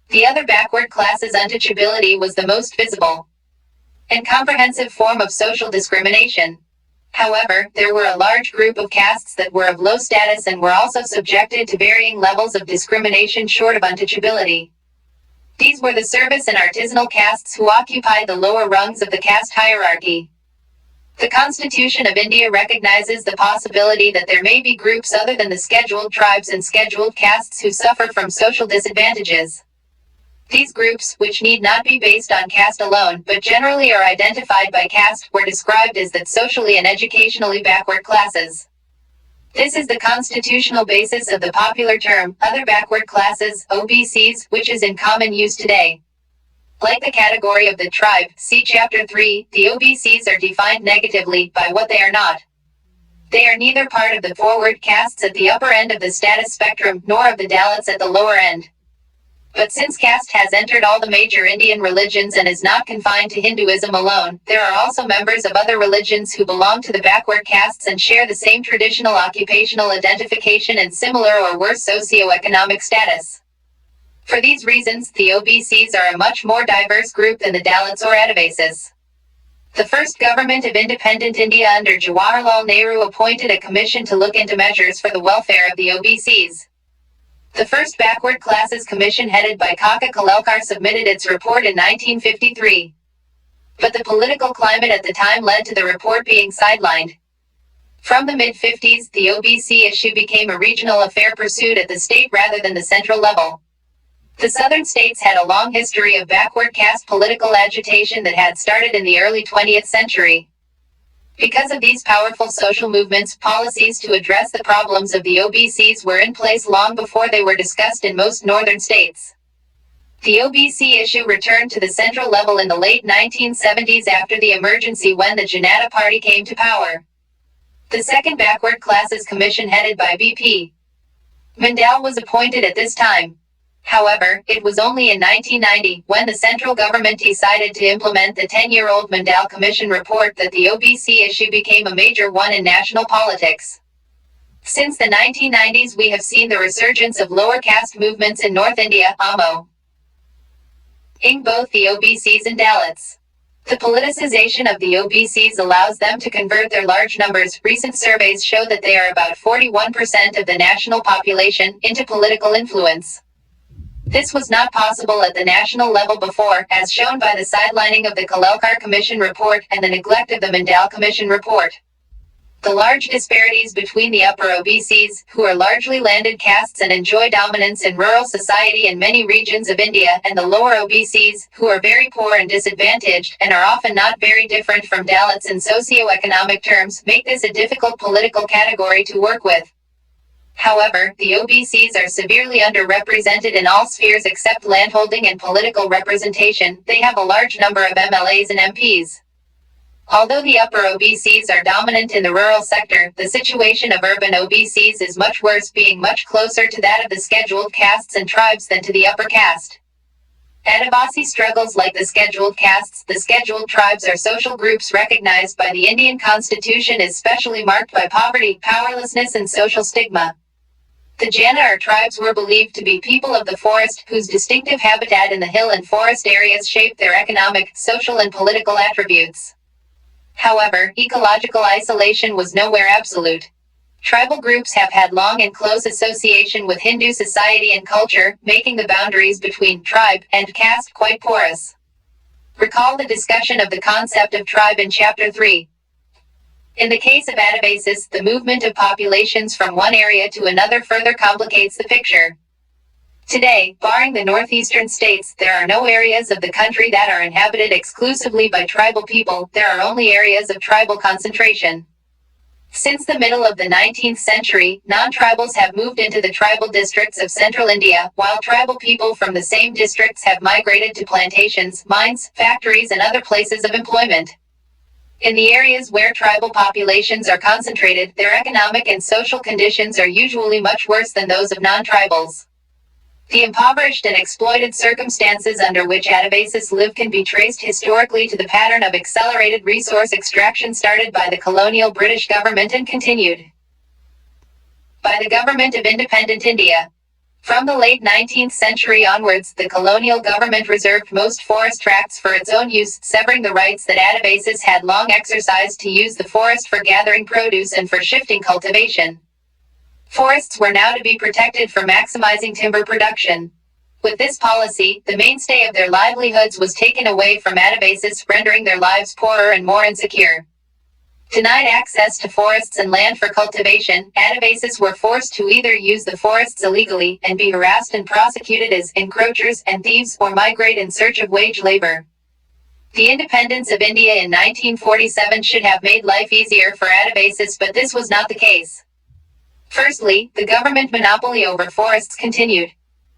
The other backward classes' untouchability was the most visible and comprehensive form of social discrimination. However, there were a large group of castes that were of low status and were also subjected to varying levels of discrimination short of untouchability. These were the service and artisanal castes who occupied the lower rungs of the caste hierarchy. The Constitution of India recognizes the possibility that there may be groups other than the scheduled tribes and scheduled castes who suffer from social disadvantages. These groups, which need not be based on caste alone, but generally are identified by caste, were described as that socially and educationally backward classes. This is the constitutional basis of the popular term, other backward classes, OBCs, which is in common use today. Like the category of the tribe, see Chapter 3, the OBCs are defined negatively by what they are not. They are neither part of the forward castes at the upper end of the status spectrum, nor of the Dalits at the lower end. But since caste has entered all the major Indian religions and is not confined to Hinduism alone, there are also members of other religions who belong to the backward castes and share the same traditional occupational identification and similar or worse socio-economic status. For these reasons, the OBCs are a much more diverse group than the Dalits or Adivasis. The first government of independent India under Jawaharlal Nehru appointed a commission to look into measures for the welfare of the OBCs. The first Backward Classes Commission headed by Kaka Kalelkar submitted its report in 1953. But the political climate at the time led to the report being sidelined. From the mid-50s, the OBC issue became a regional affair pursued at the state rather than the central level. The southern states had a long history of backward caste political agitation that had started in the early 20th century. Because of these powerful social movements, policies to address the problems of the OBCs were in place long before they were discussed in most northern states. The OBC issue returned to the central level in the late 1970s after the emergency when the Janata Party came to power. The second Backward Classes Commission headed by B.P. Mandal was appointed at this time. However, it was only in 1990, when the central government decided to implement the 10-year-old Mandal Commission report, that the OBC issue became a major one in national politics. Since the 1990s we have seen the resurgence of lower caste movements in North India, ing both the OBCs and Dalits. The politicization of the OBCs allows them to convert their large numbers, recent surveys show that they are about 41% of the national population, into political influence. This was not possible at the national level before, as shown by the sidelining of the Kalelkar Commission report and the neglect of the Mandal Commission report. The large disparities between the upper OBCs, who are largely landed castes and enjoy dominance in rural society in many regions of India, and the lower OBCs, who are very poor and disadvantaged, and are often not very different from Dalits in socio-economic terms, make this a difficult political category to work with. However, the OBCs are severely underrepresented in all spheres except landholding and political representation. They have a large number of MLAs and MPs. Although the upper OBCs are dominant in the rural sector, the situation of urban OBCs is much worse, being much closer to that of the scheduled castes and tribes than to the upper caste. Adivasi struggles like the scheduled castes, the scheduled tribes are social groups recognized by the Indian Constitution as specially marked by poverty, powerlessness and social stigma. The Jana or tribes were believed to be people of the forest, whose distinctive habitat in the hill and forest areas shaped their economic, social and political attributes. However, ecological isolation was nowhere absolute. Tribal groups have had long and close association with Hindu society and culture, making the boundaries between tribe and caste quite porous. Recall the discussion of the concept of tribe in Chapter 3. In the case of Adivasis, the movement of populations from one area to another further complicates the picture. Today, barring the northeastern states, there are no areas of the country that are inhabited exclusively by tribal people. There are only areas of tribal concentration. Since the middle of the 19th century, non-tribals have moved into the tribal districts of central India, while tribal people from the same districts have migrated to plantations, mines, factories and other places of employment. In the areas where tribal populations are concentrated, their economic and social conditions are usually much worse than those of non-tribals. The impoverished and exploited circumstances under which Adivasis live can be traced historically to the pattern of accelerated resource extraction started by the colonial British government and continued by the government of independent India. From the late 19th century onwards, the colonial government reserved most forest tracts for its own use, severing the rights that Adivasis had long exercised to use the forest for gathering produce and for shifting cultivation. Forests were now to be protected for maximizing timber production. With this policy, the mainstay of their livelihoods was taken away from Adivasis, rendering their lives poorer and more insecure. Denied access to forests and land for cultivation, Adivasis were forced to either use the forests illegally and be harassed and prosecuted as encroachers and thieves, or migrate in search of wage labor. The independence of India in 1947 should have made life easier for Adivasis, but this was not the case. Firstly, the government monopoly over forests continued.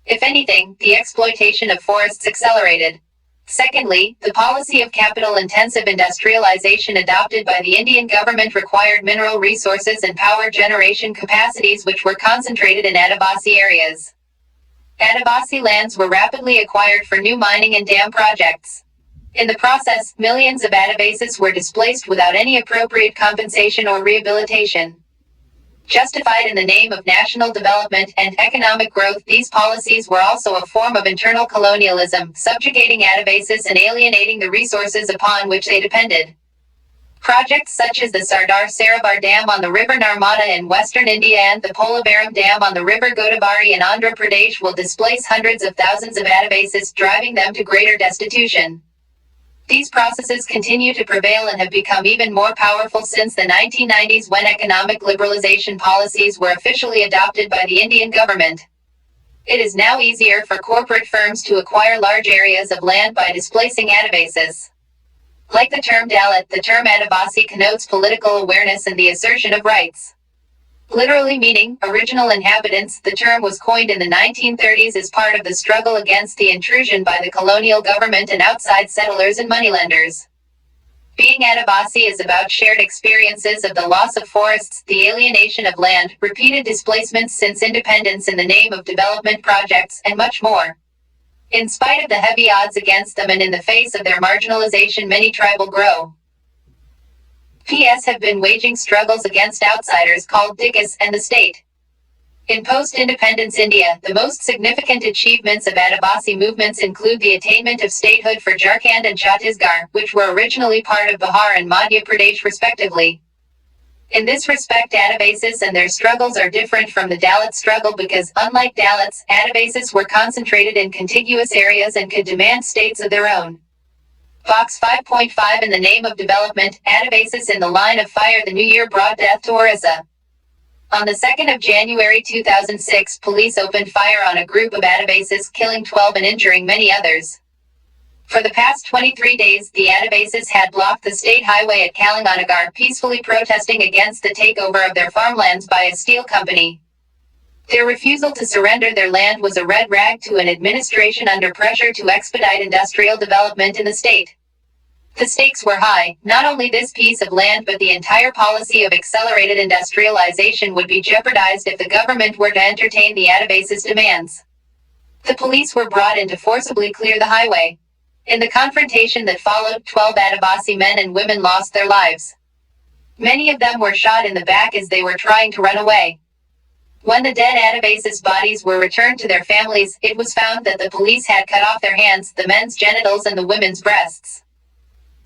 If anything, the exploitation of forests accelerated. Secondly, the policy of capital-intensive industrialization adopted by the Indian government required mineral resources and power generation capacities which were concentrated in Adivasi areas. Adivasi lands were rapidly acquired for new mining and dam projects. In the process, millions of Adivasis were displaced without any appropriate compensation or rehabilitation. Justified in the name of national development and economic growth, these policies were also a form of internal colonialism, subjugating Adivasis and alienating the resources upon which they depended. Projects such as the Sardar Sarabar Dam on the river Narmada in western India and the Polavaram Dam on the river Godavari in Andhra Pradesh will displace hundreds of thousands of Adivasis, driving them to greater destitution. These processes continue to prevail and have become even more powerful since the 1990s, when economic liberalization policies were officially adopted by the Indian government. It is now easier for corporate firms to acquire large areas of land by displacing Adivasis. Like the term Dalit, the term Adivasi connotes political awareness and the assertion of rights. Literally meaning original inhabitants, the term was coined in the 1930s as part of the struggle against the intrusion by the colonial government and outside settlers and moneylenders. Being Adivasi is about shared experiences of the loss of forests, the alienation of land, repeated displacements since independence in the name of development projects, and much more. In spite of the heavy odds against them and in the face of their marginalization, many tribal grow PS have been waging struggles against outsiders called Diggers and the state. In post-independence India, the most significant achievements of Adivasi movements include the attainment of statehood for Jharkhand and Chhattisgarh, which were originally part of Bihar and Madhya Pradesh respectively. In this respect, Adivasis and their struggles are different from the Dalit struggle because, unlike Dalits, Adivasis were concentrated in contiguous areas and could demand states of their own. Box 5.5 In the name of development, Adivasis in the line of fire. The new year brought death to Orissa. On the 2nd of January 2006, police opened fire on a group of Adivasis, killing 12 and injuring many others. For the past 23 days, the Adivasis had blocked the state highway at Kalinganagar, peacefully protesting against the takeover of their farmlands by a steel company. Their refusal to surrender their land was a red rag to an administration under pressure to expedite industrial development in the state. The stakes were high. Not only this piece of land but the entire policy of accelerated industrialization would be jeopardized if the government were to entertain the Adabasis' demands. The police were brought in to forcibly clear the highway. In the confrontation that followed, 12 Adivasi men and women lost their lives. Many of them were shot in the back as they were trying to run away. When the dead Adabasis bodies were returned to their families, it was found that the police had cut off their hands, the men's genitals and the women's breasts.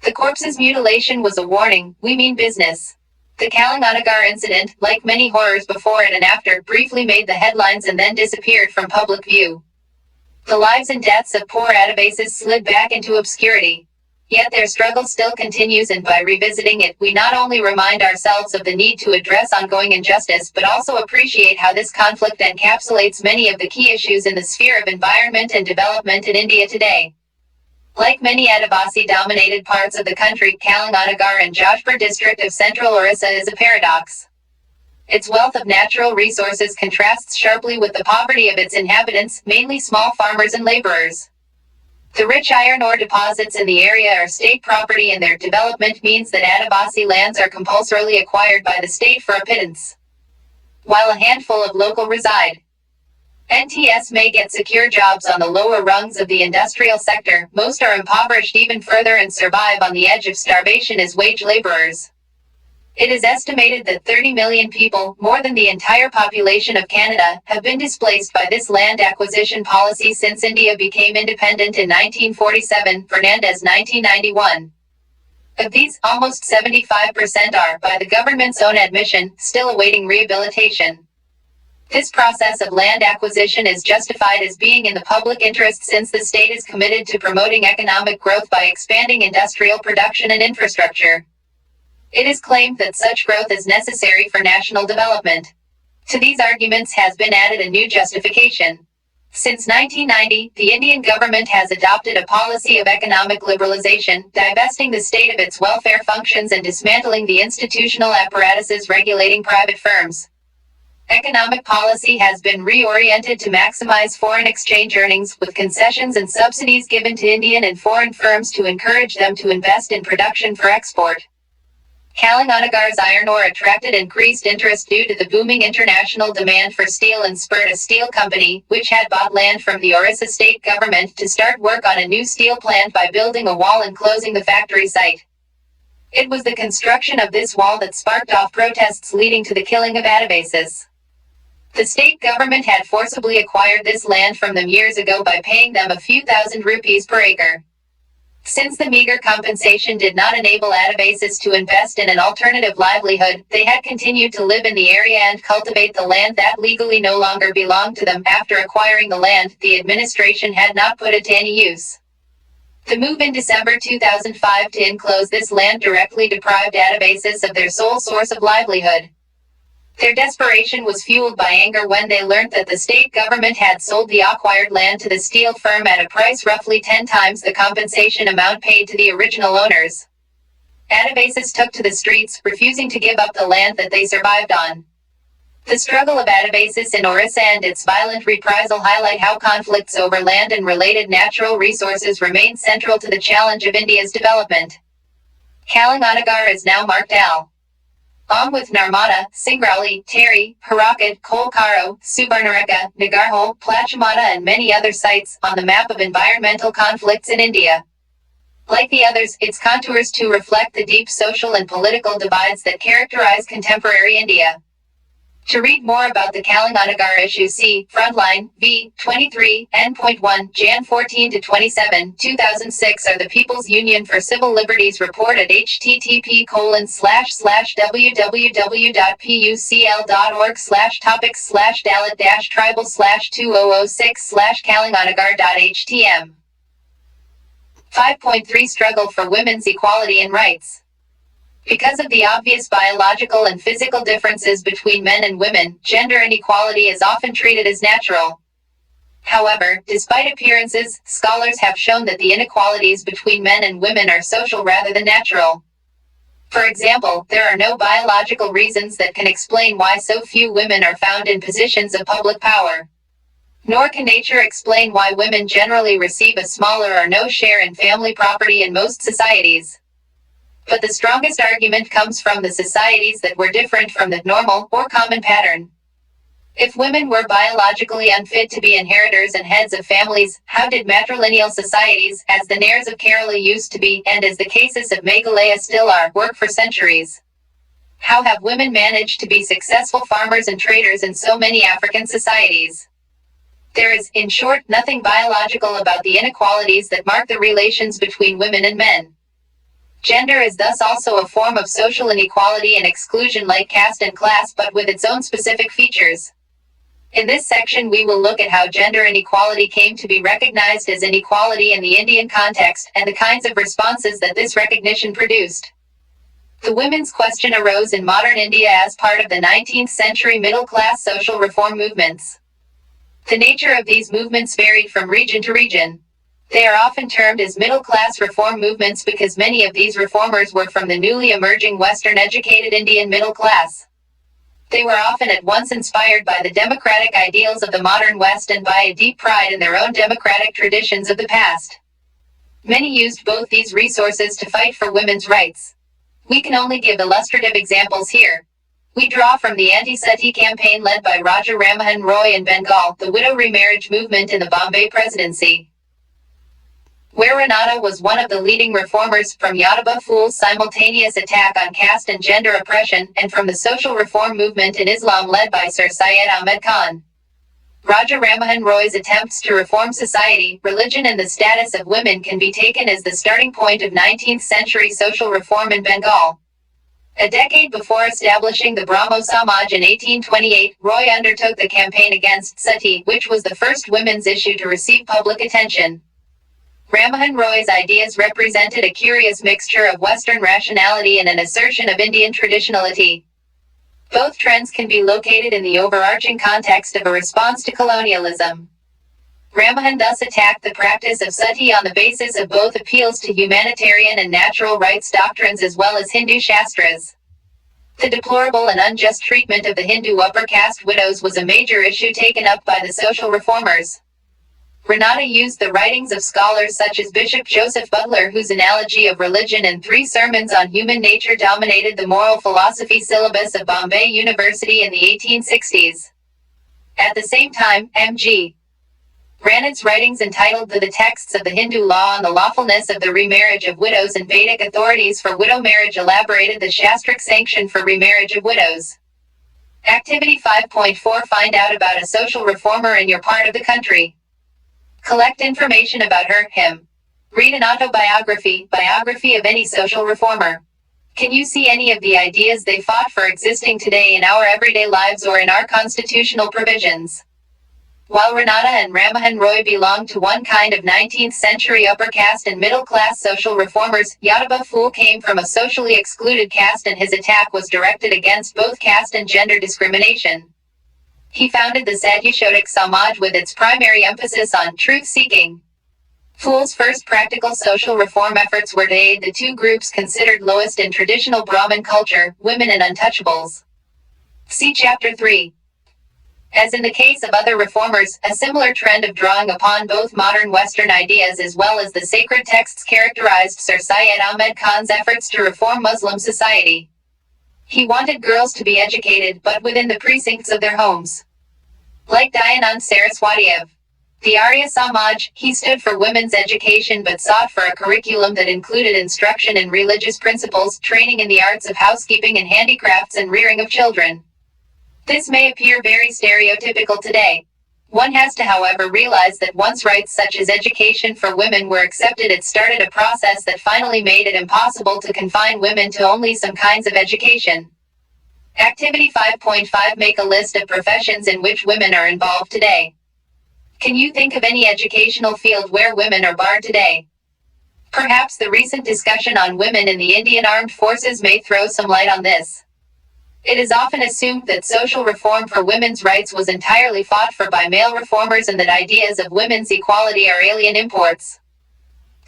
The corpse's mutilation was a warning: we mean business. The Kalinganagar incident, like many horrors before it and after, briefly made the headlines and then disappeared from public view. The lives and deaths of poor Adabasis slid back into obscurity. Yet their struggle still continues, and by revisiting it, we not only remind ourselves of the need to address ongoing injustice but also appreciate how this conflict encapsulates many of the key issues in the sphere of environment and development in India today. Like many Adivasi-dominated parts of the country, Kalinganagar and Jajpur district of central Orissa is a paradox. Its wealth of natural resources contrasts sharply with the poverty of its inhabitants, mainly small farmers and laborers. The rich iron ore deposits in the area are state property, and their development means that Adivasi lands are compulsorily acquired by the state for a pittance, while a handful of local reside. NTS may get secure jobs on the lower rungs of the industrial sector. Most are impoverished even further and survive on the edge of starvation as wage laborers. It is estimated that 30 million people, more than the entire population of Canada, have been displaced by this land acquisition policy since India became independent in 1947, Fernandez 1991. Of these, almost 75% are, by the government's own admission, still awaiting rehabilitation. This process of land acquisition is justified as being in the public interest since the state is committed to promoting economic growth by expanding industrial production and infrastructure. It is claimed that such growth is necessary for national development. To these arguments has been added a new justification. Since 1990, the Indian government has adopted a policy of economic liberalization, divesting the state of its welfare functions and dismantling the institutional apparatuses regulating private firms. Economic policy has been reoriented to maximize foreign exchange earnings, with concessions and subsidies given to Indian and foreign firms to encourage them to invest in production for export. Kalinganagar's iron ore attracted increased interest due to the booming international demand for steel, and spurred a steel company, which had bought land from the Orissa state government, to start work on a new steel plant by building a wall and closing the factory site. It was the construction of this wall that sparked off protests leading to the killing of Adivasis. The state government had forcibly acquired this land from them years ago by paying them a few thousand rupees per acre. Since the meager compensation did not enable Adivasis to invest in an alternative livelihood, they had continued to live in the area and cultivate the land that legally no longer belonged to them. After acquiring the land, the administration had not put it to any use. The move in December 2005 to enclose this land directly deprived Adivasis of their sole source of livelihood. Their desperation was fueled by anger when they learned that the state government had sold the acquired land to the steel firm at a price roughly 10 times the compensation amount paid to the original owners. Adivasis took to the streets, refusing to give up the land that they survived on. The struggle of Adivasis in Orissa and its violent reprisal highlight how conflicts over land and related natural resources remain central to the challenge of India's development. Kalinganagar is now marked AL. Along with Narmada, Singrauli, Terry, Parakat, Kolkaro, Subarnarekha, Nagarhole, Pachamata and many other sites, on the map of environmental conflicts in India. Like the others, its contours too reflect the deep social and political divides that characterize contemporary India. To read more about the Kalinganagar issue, see Frontline, v. 23, N.1, Jan 14-27, 2006 or the People's Union for Civil Liberties report at http://www.pucl.org/topics/dalit-tribal/2006/kalinganagar.htm. 5.3 Struggle for Women's Equality and Rights. Because of the obvious biological and physical differences between men and women, gender inequality is often treated as natural. However, despite appearances, scholars have shown that the inequalities between men and women are social rather than natural. For example, there are no biological reasons that can explain why so few women are found in positions of public power. Nor can nature explain why women generally receive a smaller or no share in family property in most societies. But the strongest argument comes from the societies that were different from the normal or common pattern. If women were biologically unfit to be inheritors and heads of families, how did matrilineal societies, as the Nairs of Kerala used to be, and as the cases of Meghalaya still are, work for centuries? How have women managed to be successful farmers and traders in so many African societies? There is, in short, nothing biological about the inequalities that mark the relations between women and men. Gender is thus also a form of social inequality and exclusion like caste and class, but with its own specific features. In this section we will look at how gender inequality came to be recognized as inequality in the Indian context, and the kinds of responses that this recognition produced. The women's question arose in modern India as part of the 19th century middle-class social reform movements. The nature of these movements varied from region to region. They are often termed as middle-class reform movements because many of these reformers were from the newly emerging Western-educated Indian middle class. They were often at once inspired by the democratic ideals of the modern West and by a deep pride in their own democratic traditions of the past. Many used both these resources to fight for women's rights. We can only give illustrative examples here. We draw from the anti-sati campaign led by Raja Rammohan Roy in Bengal, the widow remarriage movement in the Bombay Presidency, where Renata was one of the leading reformers, from Yadaba Phule's simultaneous attack on caste and gender oppression, and from the social reform movement in Islam led by Sir Syed Ahmed Khan. Raja Rammohan Roy's attempts to reform society, religion and the status of women can be taken as the starting point of 19th century social reform in Bengal. A decade before establishing the Brahmo Samaj in 1828, Roy undertook the campaign against sati, which was the first women's issue to receive public attention. Rammohan Roy's ideas represented a curious mixture of Western rationality and an assertion of Indian traditionality. Both trends can be located in the overarching context of a response to colonialism. Rammohan thus attacked the practice of sati on the basis of both appeals to humanitarian and natural rights doctrines as well as Hindu shastras. The deplorable and unjust treatment of the Hindu upper caste widows was a major issue taken up by the social reformers. Renata used the writings of scholars such as Bishop Joseph Butler, whose Analogy of Religion and 3 sermons on human nature dominated the moral philosophy syllabus of Bombay University in the 1860s. At the same time, M.G. Ranad's writings entitled The Texts of the Hindu Law on the Lawfulness of the Remarriage of Widows and Vedic Authorities for Widow Marriage elaborated the Shastric sanction for remarriage of widows. Activity 5.4 Find out about a social reformer in your part of the country. Collect information about her, him. Read an autobiography, biography of any social reformer. Can you see any of the ideas they fought for existing today in our everyday lives or in our constitutional provisions? While Renata and Rammohan Roy belonged to one kind of 19th century upper caste and middle class social reformers, Yadaba Phule came from a socially excluded caste and his attack was directed against both caste and gender discrimination. He founded the Satyashodak Samaj with its primary emphasis on truth-seeking. Phule's first practical social reform efforts were to aid the two groups considered lowest in traditional Brahmin culture, women and untouchables. See Chapter 3. As in the case of other reformers, a similar trend of drawing upon both modern Western ideas as well as the sacred texts characterized Sir Syed Ahmed Khan's efforts to reform Muslim society. He wanted girls to be educated, but within the precincts of their homes. Like Dayanand Saraswatiev, the Arya Samaj, he stood for women's education but sought for a curriculum that included instruction in religious principles, training in the arts of housekeeping and handicrafts and rearing of children. This may appear very stereotypical today. One has to, however, realize that once rights such as education for women were accepted, it started a process that finally made it impossible to confine women to only some kinds of education. Activity 5.5 Make a list of professions in which women are involved today. Can you think of any educational field where women are barred today? Perhaps the recent discussion on women in the Indian Armed Forces may throw some light on this. It is often assumed that social reform for women's rights was entirely fought for by male reformers and that ideas of women's equality are alien imports.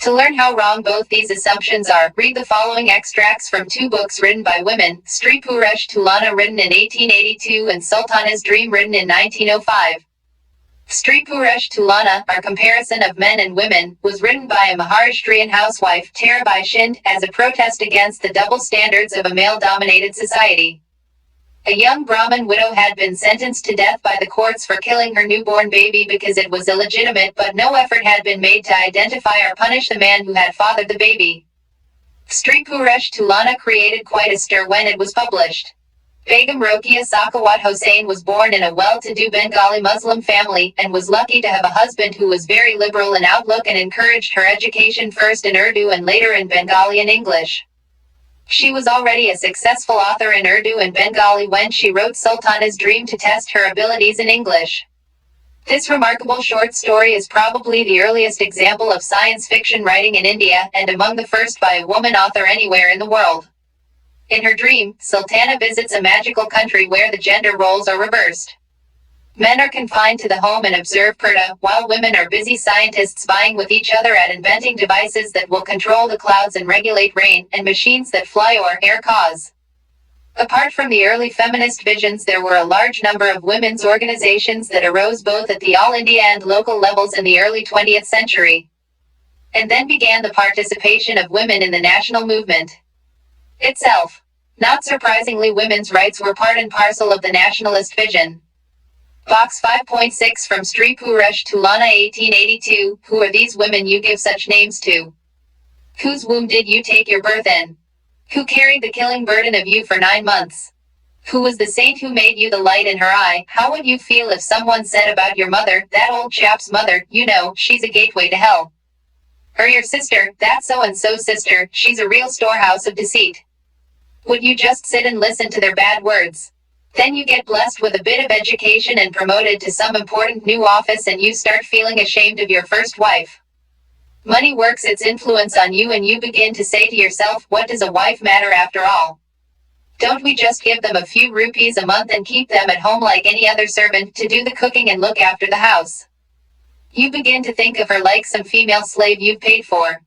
To learn how wrong both these assumptions are, read the following extracts from two books written by women, Stree Purush Tulana written in 1882 and Sultana's Dream written in 1905. Stree Purush Tulana, Our Comparison of Men and Women, was written by a Maharashtrian housewife, Tarabai Shind, as a protest against the double standards of a male-dominated society. A young Brahmin widow had been sentenced to death by the courts for killing her newborn baby because it was illegitimate, but no effort had been made to identify or punish the man who had fathered the baby. Stree Purush Tulana created quite a stir when it was published. Begum Rokeya Sakhawat Hossain was born in a well-to-do Bengali Muslim family, and was lucky to have a husband who was very liberal in outlook and encouraged her education first in Urdu and later in Bengali and English. She was already a successful author in Urdu and Bengali when she wrote Sultana's Dream to test her abilities in English. This remarkable short story is probably the earliest example of science fiction writing in India, and among the first by a woman author anywhere in the world. In her dream, Sultana visits a magical country where the gender roles are reversed. Men are confined to the home and observe purdah, while women are busy scientists vying with each other at inventing devices that will control the clouds and regulate rain, and machines that fly or air cause. Apart from the early feminist visions, there were a large number of women's organizations that arose both at the All India and local levels in the early 20th century. And then began the participation of women in the national movement itself. Not surprisingly, women's rights were part and parcel of the nationalist vision. Box 5.6 from Stree Purush Tulana 1882. Who are these women you give such names to? Whose womb did you take your birth in? Who carried the killing burden of you for 9 months? Who was the saint who made you the light in her eye? How would you feel if someone said about your mother, that old chap's mother, you know, she's a gateway to hell? Or your sister, that so-and-so's sister, she's a real storehouse of deceit. Would you just sit and listen to their bad words? Then you get blessed with a bit of education and promoted to some important new office, and you start feeling ashamed of your first wife. Money works its influence on you, and you begin to say to yourself, what does a wife matter after all? Don't we just give them a few rupees a month and keep them at home like any other servant, to do the cooking and look after the house? You begin to think of her like some female slave you've paid for.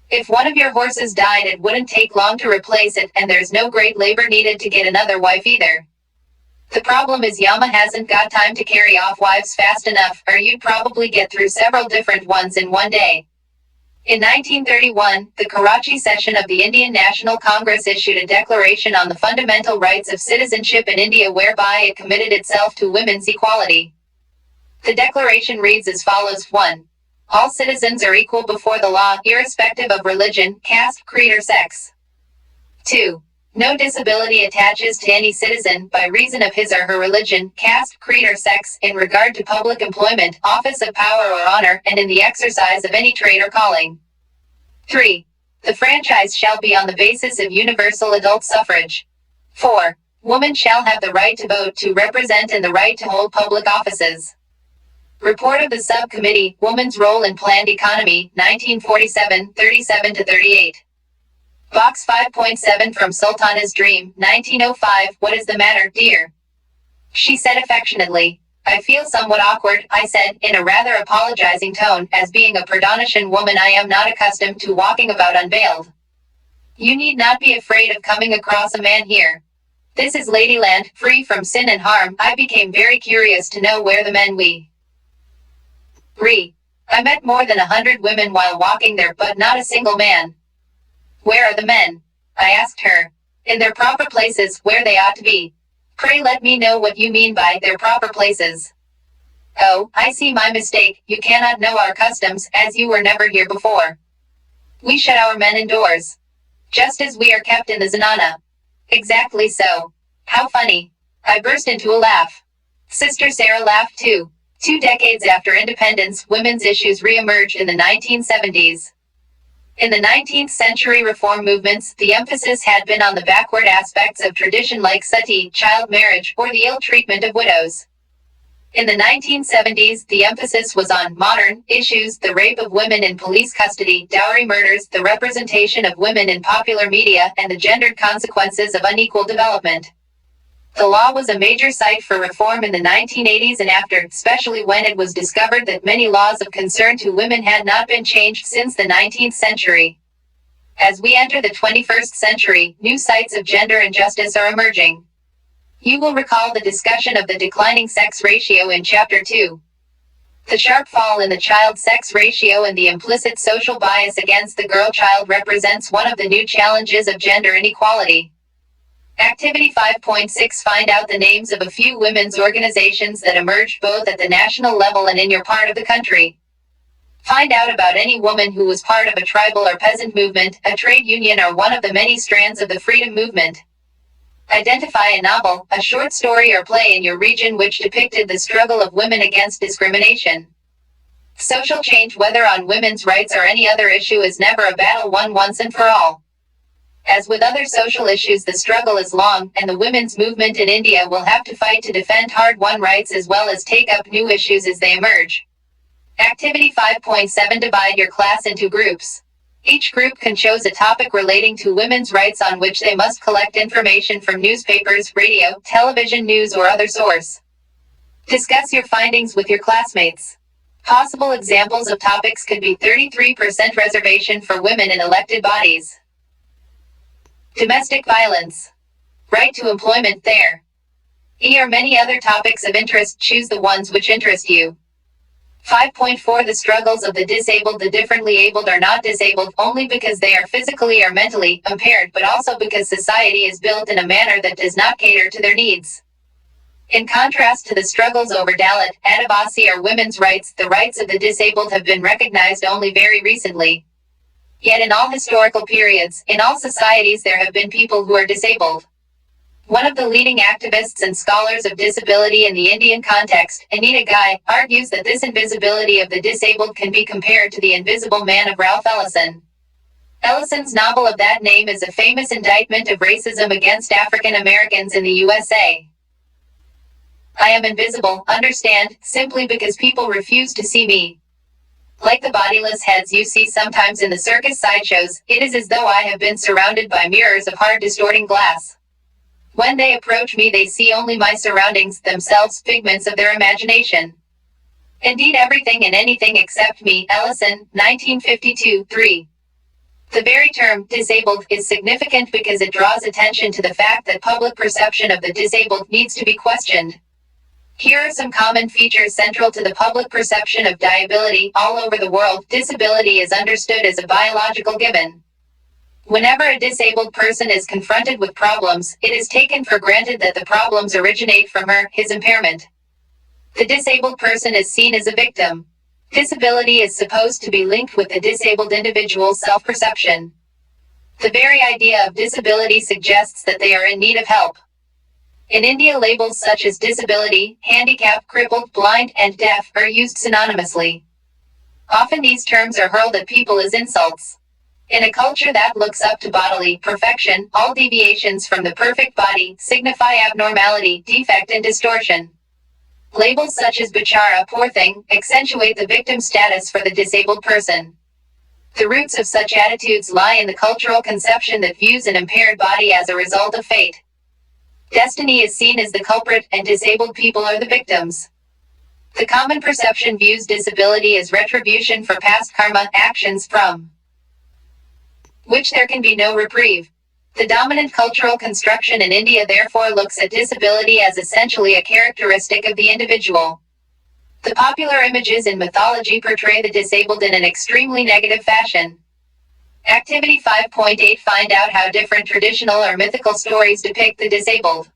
If one of your horses died, it wouldn't take long to replace it, and there's no great labor needed to get another wife either. The problem is Yama hasn't got time to carry off wives fast enough, or you'd probably get through several different ones in one day. In 1931, the Karachi session of the Indian National Congress issued a declaration on the fundamental rights of citizenship in India, whereby it committed itself to women's equality. The declaration reads as follows: 1. All citizens are equal before the law, irrespective of religion, caste, creed, or sex. 2. No disability attaches to any citizen, by reason of his or her religion, caste, creed, or sex, in regard to public employment, office of power or honor, and in the exercise of any trade or calling. 3. The franchise shall be on the basis of universal adult suffrage. 4. Women shall have the right to vote, to represent, and the right to hold public offices. Report of the Subcommittee, Woman's Role in Planned Economy, 1947, 37-38. Box 5.7 from Sultana's Dream, 1905. What is the matter, dear? She said affectionately. I feel somewhat awkward, I said, in a rather apologizing tone, as being a Pradhanashan woman I am not accustomed to walking about unveiled. You need not be afraid of coming across a man here. This is Ladyland, free from sin and harm. I became very curious to know where the men I met more than 100 women while walking there, but not a single man. Where are the men? I asked her. In their proper places, where they ought to be. Pray let me know what you mean by their proper places. Oh, I see my mistake. You cannot know our customs, as you were never here before. We shut our men indoors, just as we are kept in the zanana. Exactly so. How funny. I burst into a laugh. Sister Sarah laughed too. 2 decades after independence, women's issues re-emerged in the 1970s. In the 19th century reform movements, the emphasis had been on the backward aspects of tradition like sati, child marriage, or the ill treatment of widows. In the 1970s, the emphasis was on modern issues: the rape of women in police custody, dowry murders, the representation of women in popular media, and the gendered consequences of unequal development. The law was a major site for reform in the 1980s and after, especially when it was discovered that many laws of concern to women had not been changed since the 19th century. As we enter the 21st century, new sites of gender injustice are emerging. You will recall the discussion of the declining sex ratio in Chapter 2. The sharp fall in the child sex ratio and the implicit social bias against the girl child represents one of the new challenges of gender inequality. Activity 5.6 Find out the names of a few women's organizations that emerged both at the national level and in your part of the country. Find out about any woman who was part of a tribal or peasant movement, a trade union, or one of the many strands of the freedom movement. Identify a novel, a short story, or play in your region which depicted the struggle of women against discrimination. Social change, whether on women's rights or any other issue, is never a battle won once and for all. As with other social issues, the struggle is long, and the women's movement in India will have to fight to defend hard-won rights as well as take up new issues as they emerge. Activity 5.7 Divide your class into groups. Each group can choose a topic relating to women's rights on which they must collect information from newspapers, radio, television news, or other source. Discuss your findings with your classmates. Possible examples of topics could be 33% reservation for women in elected bodies. Domestic violence. Right to employment there. Or many other topics of interest. Choose the ones which interest you. 5.4 The struggles of the disabled. The differently abled are not disabled only because they are physically or mentally impaired, but also because society is built in a manner that does not cater to their needs. In contrast to the struggles over Dalit, Adivasi, or women's rights, the rights of the disabled have been recognized only very recently. Yet in all historical periods, in all societies, there have been people who are disabled. One of the leading activists and scholars of disability in the Indian context, Anita Gai, argues that this invisibility of the disabled can be compared to the Invisible Man of Ralph Ellison. Ellison's novel of that name is a famous indictment of racism against African Americans in the USA. I am invisible, understand, simply because people refuse to see me. Like the bodiless heads you see sometimes in the circus sideshows, it is as though I have been surrounded by mirrors of hard distorting glass. When they approach me, they see only my surroundings, themselves figments of their imagination. Indeed, everything and anything except me. Ellison, 1952-3. The very term, disabled, is significant because it draws attention to the fact that public perception of the disabled needs to be questioned. Here are some common features central to the public perception of disability. All over the world, disability is understood as a biological given. Whenever a disabled person is confronted with problems, it is taken for granted that the problems originate from his impairment. The disabled person is seen as a victim. Disability is supposed to be linked with the disabled individual's self-perception. The very idea of disability suggests that they are in need of help. In India, labels such as disability, handicap, crippled, blind, and deaf are used synonymously. Often these terms are hurled at people as insults. In a culture that looks up to bodily perfection, all deviations from the perfect body signify abnormality, defect, and distortion. Labels such as bichara, poor thing, accentuate the victim status for the disabled person. The roots of such attitudes lie in the cultural conception that views an impaired body as a result of fate. Destiny is seen as the culprit, and disabled people are the victims. The common perception views disability as retribution for past karma, actions from which there can be no reprieve. The dominant cultural construction in India therefore looks at disability as essentially a characteristic of the individual. The popular images in mythology portray the disabled in an extremely negative fashion. Activity 5.8 Find out how different traditional or mythical stories depict the disabled.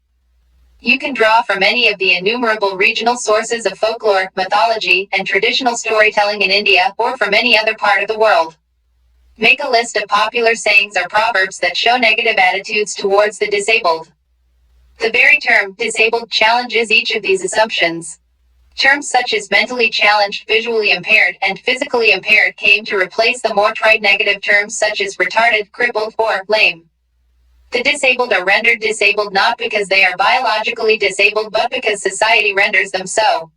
You can draw from any of the innumerable regional sources of folklore, mythology, and traditional storytelling in India, or from any other part of the world. Make a list of popular sayings or proverbs that show negative attitudes towards the disabled. The very term, disabled, challenges each of these assumptions. Terms such as mentally challenged, visually impaired, and physically impaired came to replace the more trite negative terms such as retarded, crippled, or lame. The disabled are rendered disabled not because they are biologically disabled but because society renders them so.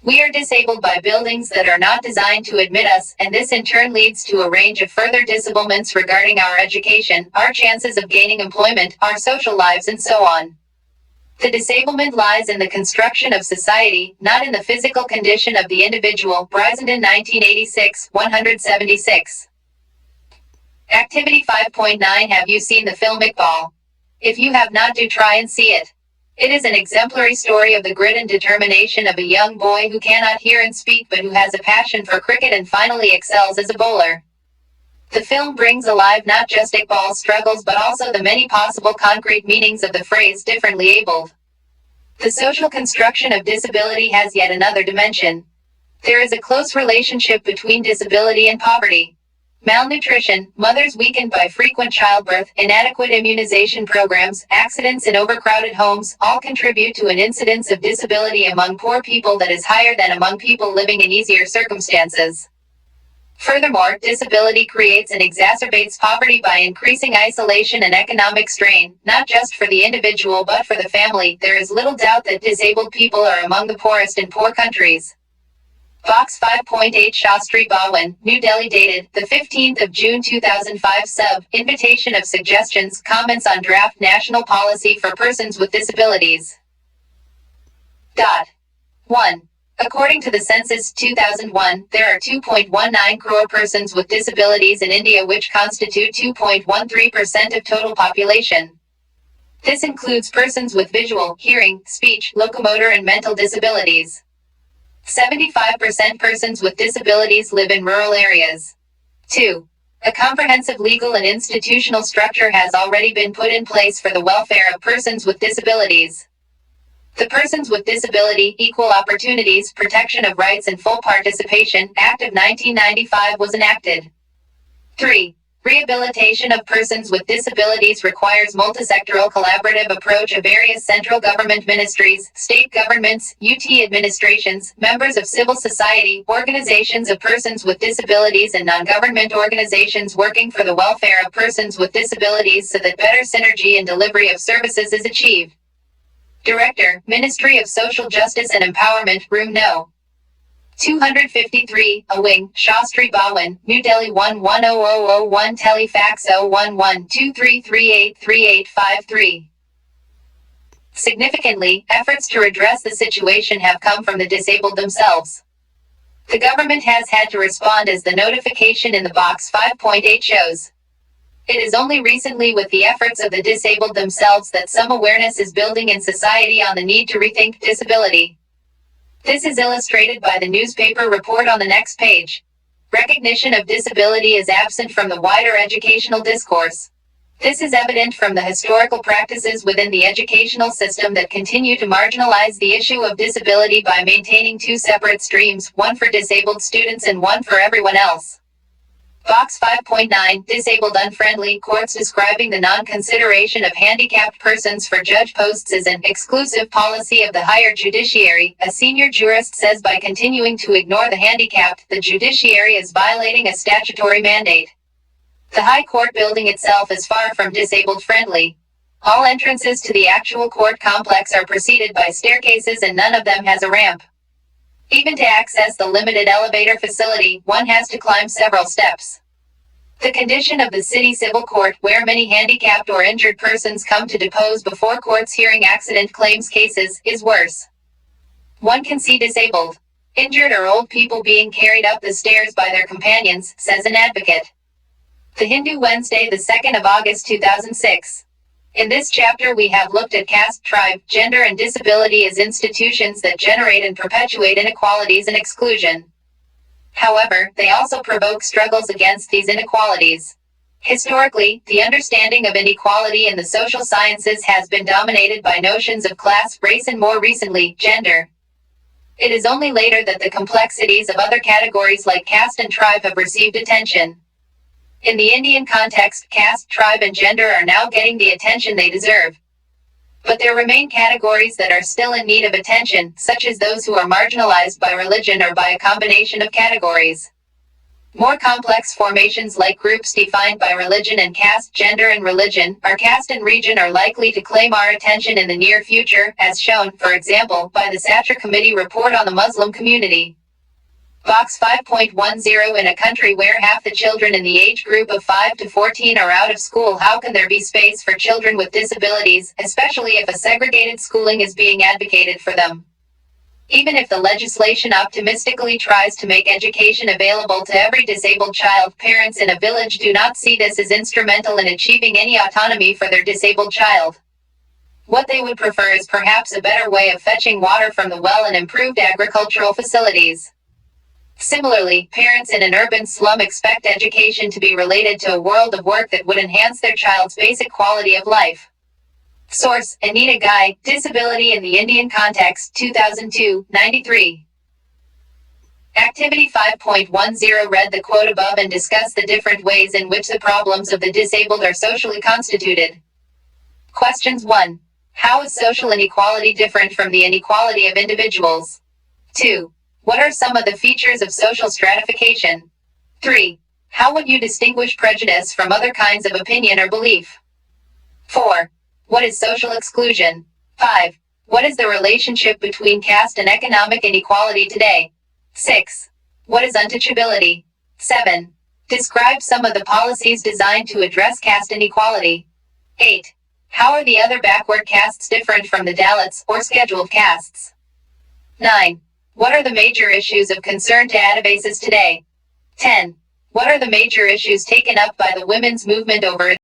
We are disabled by buildings that are not designed to admit us, and this in turn leads to a range of further disablements regarding our education, our chances of gaining employment, our social lives, and so on. The disablement lies in the construction of society, not in the physical condition of the individual. Brissenden 1986, 176. Activity 5.9. Have you seen the film Iqbal? If you have not, do try and see it. It is an exemplary story of the grit and determination of a young boy who cannot hear and speak but who has a passion for cricket and finally excels as a bowler. The film brings alive not just Iqbal's struggles but also the many possible concrete meanings of the phrase differently abled. The social construction of disability has yet another dimension. There is a close relationship between disability and poverty. Malnutrition, mothers weakened by frequent childbirth, inadequate immunization programs, accidents in overcrowded homes, all contribute to an incidence of disability among poor people that is higher than among people living in easier circumstances. Furthermore, disability creates and exacerbates poverty by increasing isolation and economic strain, not just for the individual but for the family. There is little doubt that disabled people are among the poorest in poor countries. Box 5.8 Shastri Bhawan, New Delhi, dated the 15th of June 2005. Invitation of suggestions, comments on draft national policy for persons with disabilities. 1. According to the census 2001, there are 2.19 crore persons with disabilities in India, which constitute 2.13% of total population. This includes persons with visual, hearing, speech, locomotor and mental disabilities. 75% persons with disabilities live in rural areas. 2. A comprehensive legal and institutional structure has already been put in place for the welfare of persons with disabilities. The Persons with Disability, Equal Opportunities, Protection of Rights and Full Participation Act of 1995 was enacted. 3. Rehabilitation of Persons with Disabilities requires multisectoral collaborative approach of various central government ministries, state governments, UT administrations, members of civil society, organizations of persons with disabilities and non-government organizations working for the welfare of persons with disabilities so that better synergy and delivery of services is achieved. Director, Ministry of Social Justice and Empowerment, Room No. 253, A Wing, Shastri Bhawan, New Delhi 110001, Telefax 01123383853. Significantly, efforts to redress the situation have come from the disabled themselves. The government has had to respond, as the notification in the box 5.8 shows. It is only recently, with the efforts of the disabled themselves, that some awareness is building in society on the need to rethink disability. This is illustrated by the newspaper report on the next page. Recognition of disability is absent from the wider educational discourse. This is evident from the historical practices within the educational system that continue to marginalize the issue of disability by maintaining two separate streams, one for disabled students and one for everyone else. Box 5.9, Disabled Unfriendly, courts describing the non-consideration of handicapped persons for judge posts as an exclusive policy of the higher judiciary. A senior jurist says by continuing to ignore the handicapped, the judiciary is violating a statutory mandate. The High Court building itself is far from disabled friendly. All entrances to the actual court complex are preceded by staircases and none of them has a ramp. Even to access the limited elevator facility, one has to climb several steps. The condition of the city civil court, where many handicapped or injured persons come to depose before courts hearing accident claims cases, is worse. One can see disabled, injured or old people being carried up the stairs by their companions, says an advocate. The Hindu, Wednesday, the 2nd of August 2006. In this chapter we have looked at caste, tribe, gender and disability as institutions that generate and perpetuate inequalities and exclusion. However, they also provoke struggles against these inequalities. Historically, the understanding of inequality in the social sciences has been dominated by notions of class, race and more recently, gender. It is only later that the complexities of other categories like caste and tribe have received attention. In the Indian context, caste, tribe and gender are now getting the attention they deserve. But there remain categories that are still in need of attention, such as those who are marginalized by religion or by a combination of categories. More complex formations like groups defined by religion and caste, gender and religion, or caste and region are likely to claim our attention in the near future, as shown, for example, by the Satra Committee report on the Muslim community. Box 5.10 In a country where half the children in the age group of 5 to 14 are out of school, how can there be space for children with disabilities, especially if a segregated schooling is being advocated for them? Even if the legislation optimistically tries to make education available to every disabled child, parents in a village do not see this as instrumental in achieving any autonomy for their disabled child. What they would prefer is perhaps a better way of fetching water from the well and improved agricultural facilities. Similarly, parents in an urban slum expect education to be related to a world of work that would enhance their child's basic quality of life. Source: Anita Guy, Disability in the Indian Context, 2002, 93. Activity 5.10 Read the quote above and discuss the different ways in which the problems of the disabled are socially constituted. Questions 1. How is social inequality different from the inequality of individuals? 2. What are some of the features of social stratification? 3. How would you distinguish prejudice from other kinds of opinion or belief? 4. What is social exclusion? 5. What is the relationship between caste and economic inequality today? 6. What is untouchability? 7. Describe some of the policies designed to address caste inequality. 8. How are the other backward castes different from the Dalits, or scheduled castes? 9. What are the major issues of concern to atavisms today? 10. What are the major issues taken up by the women's movement over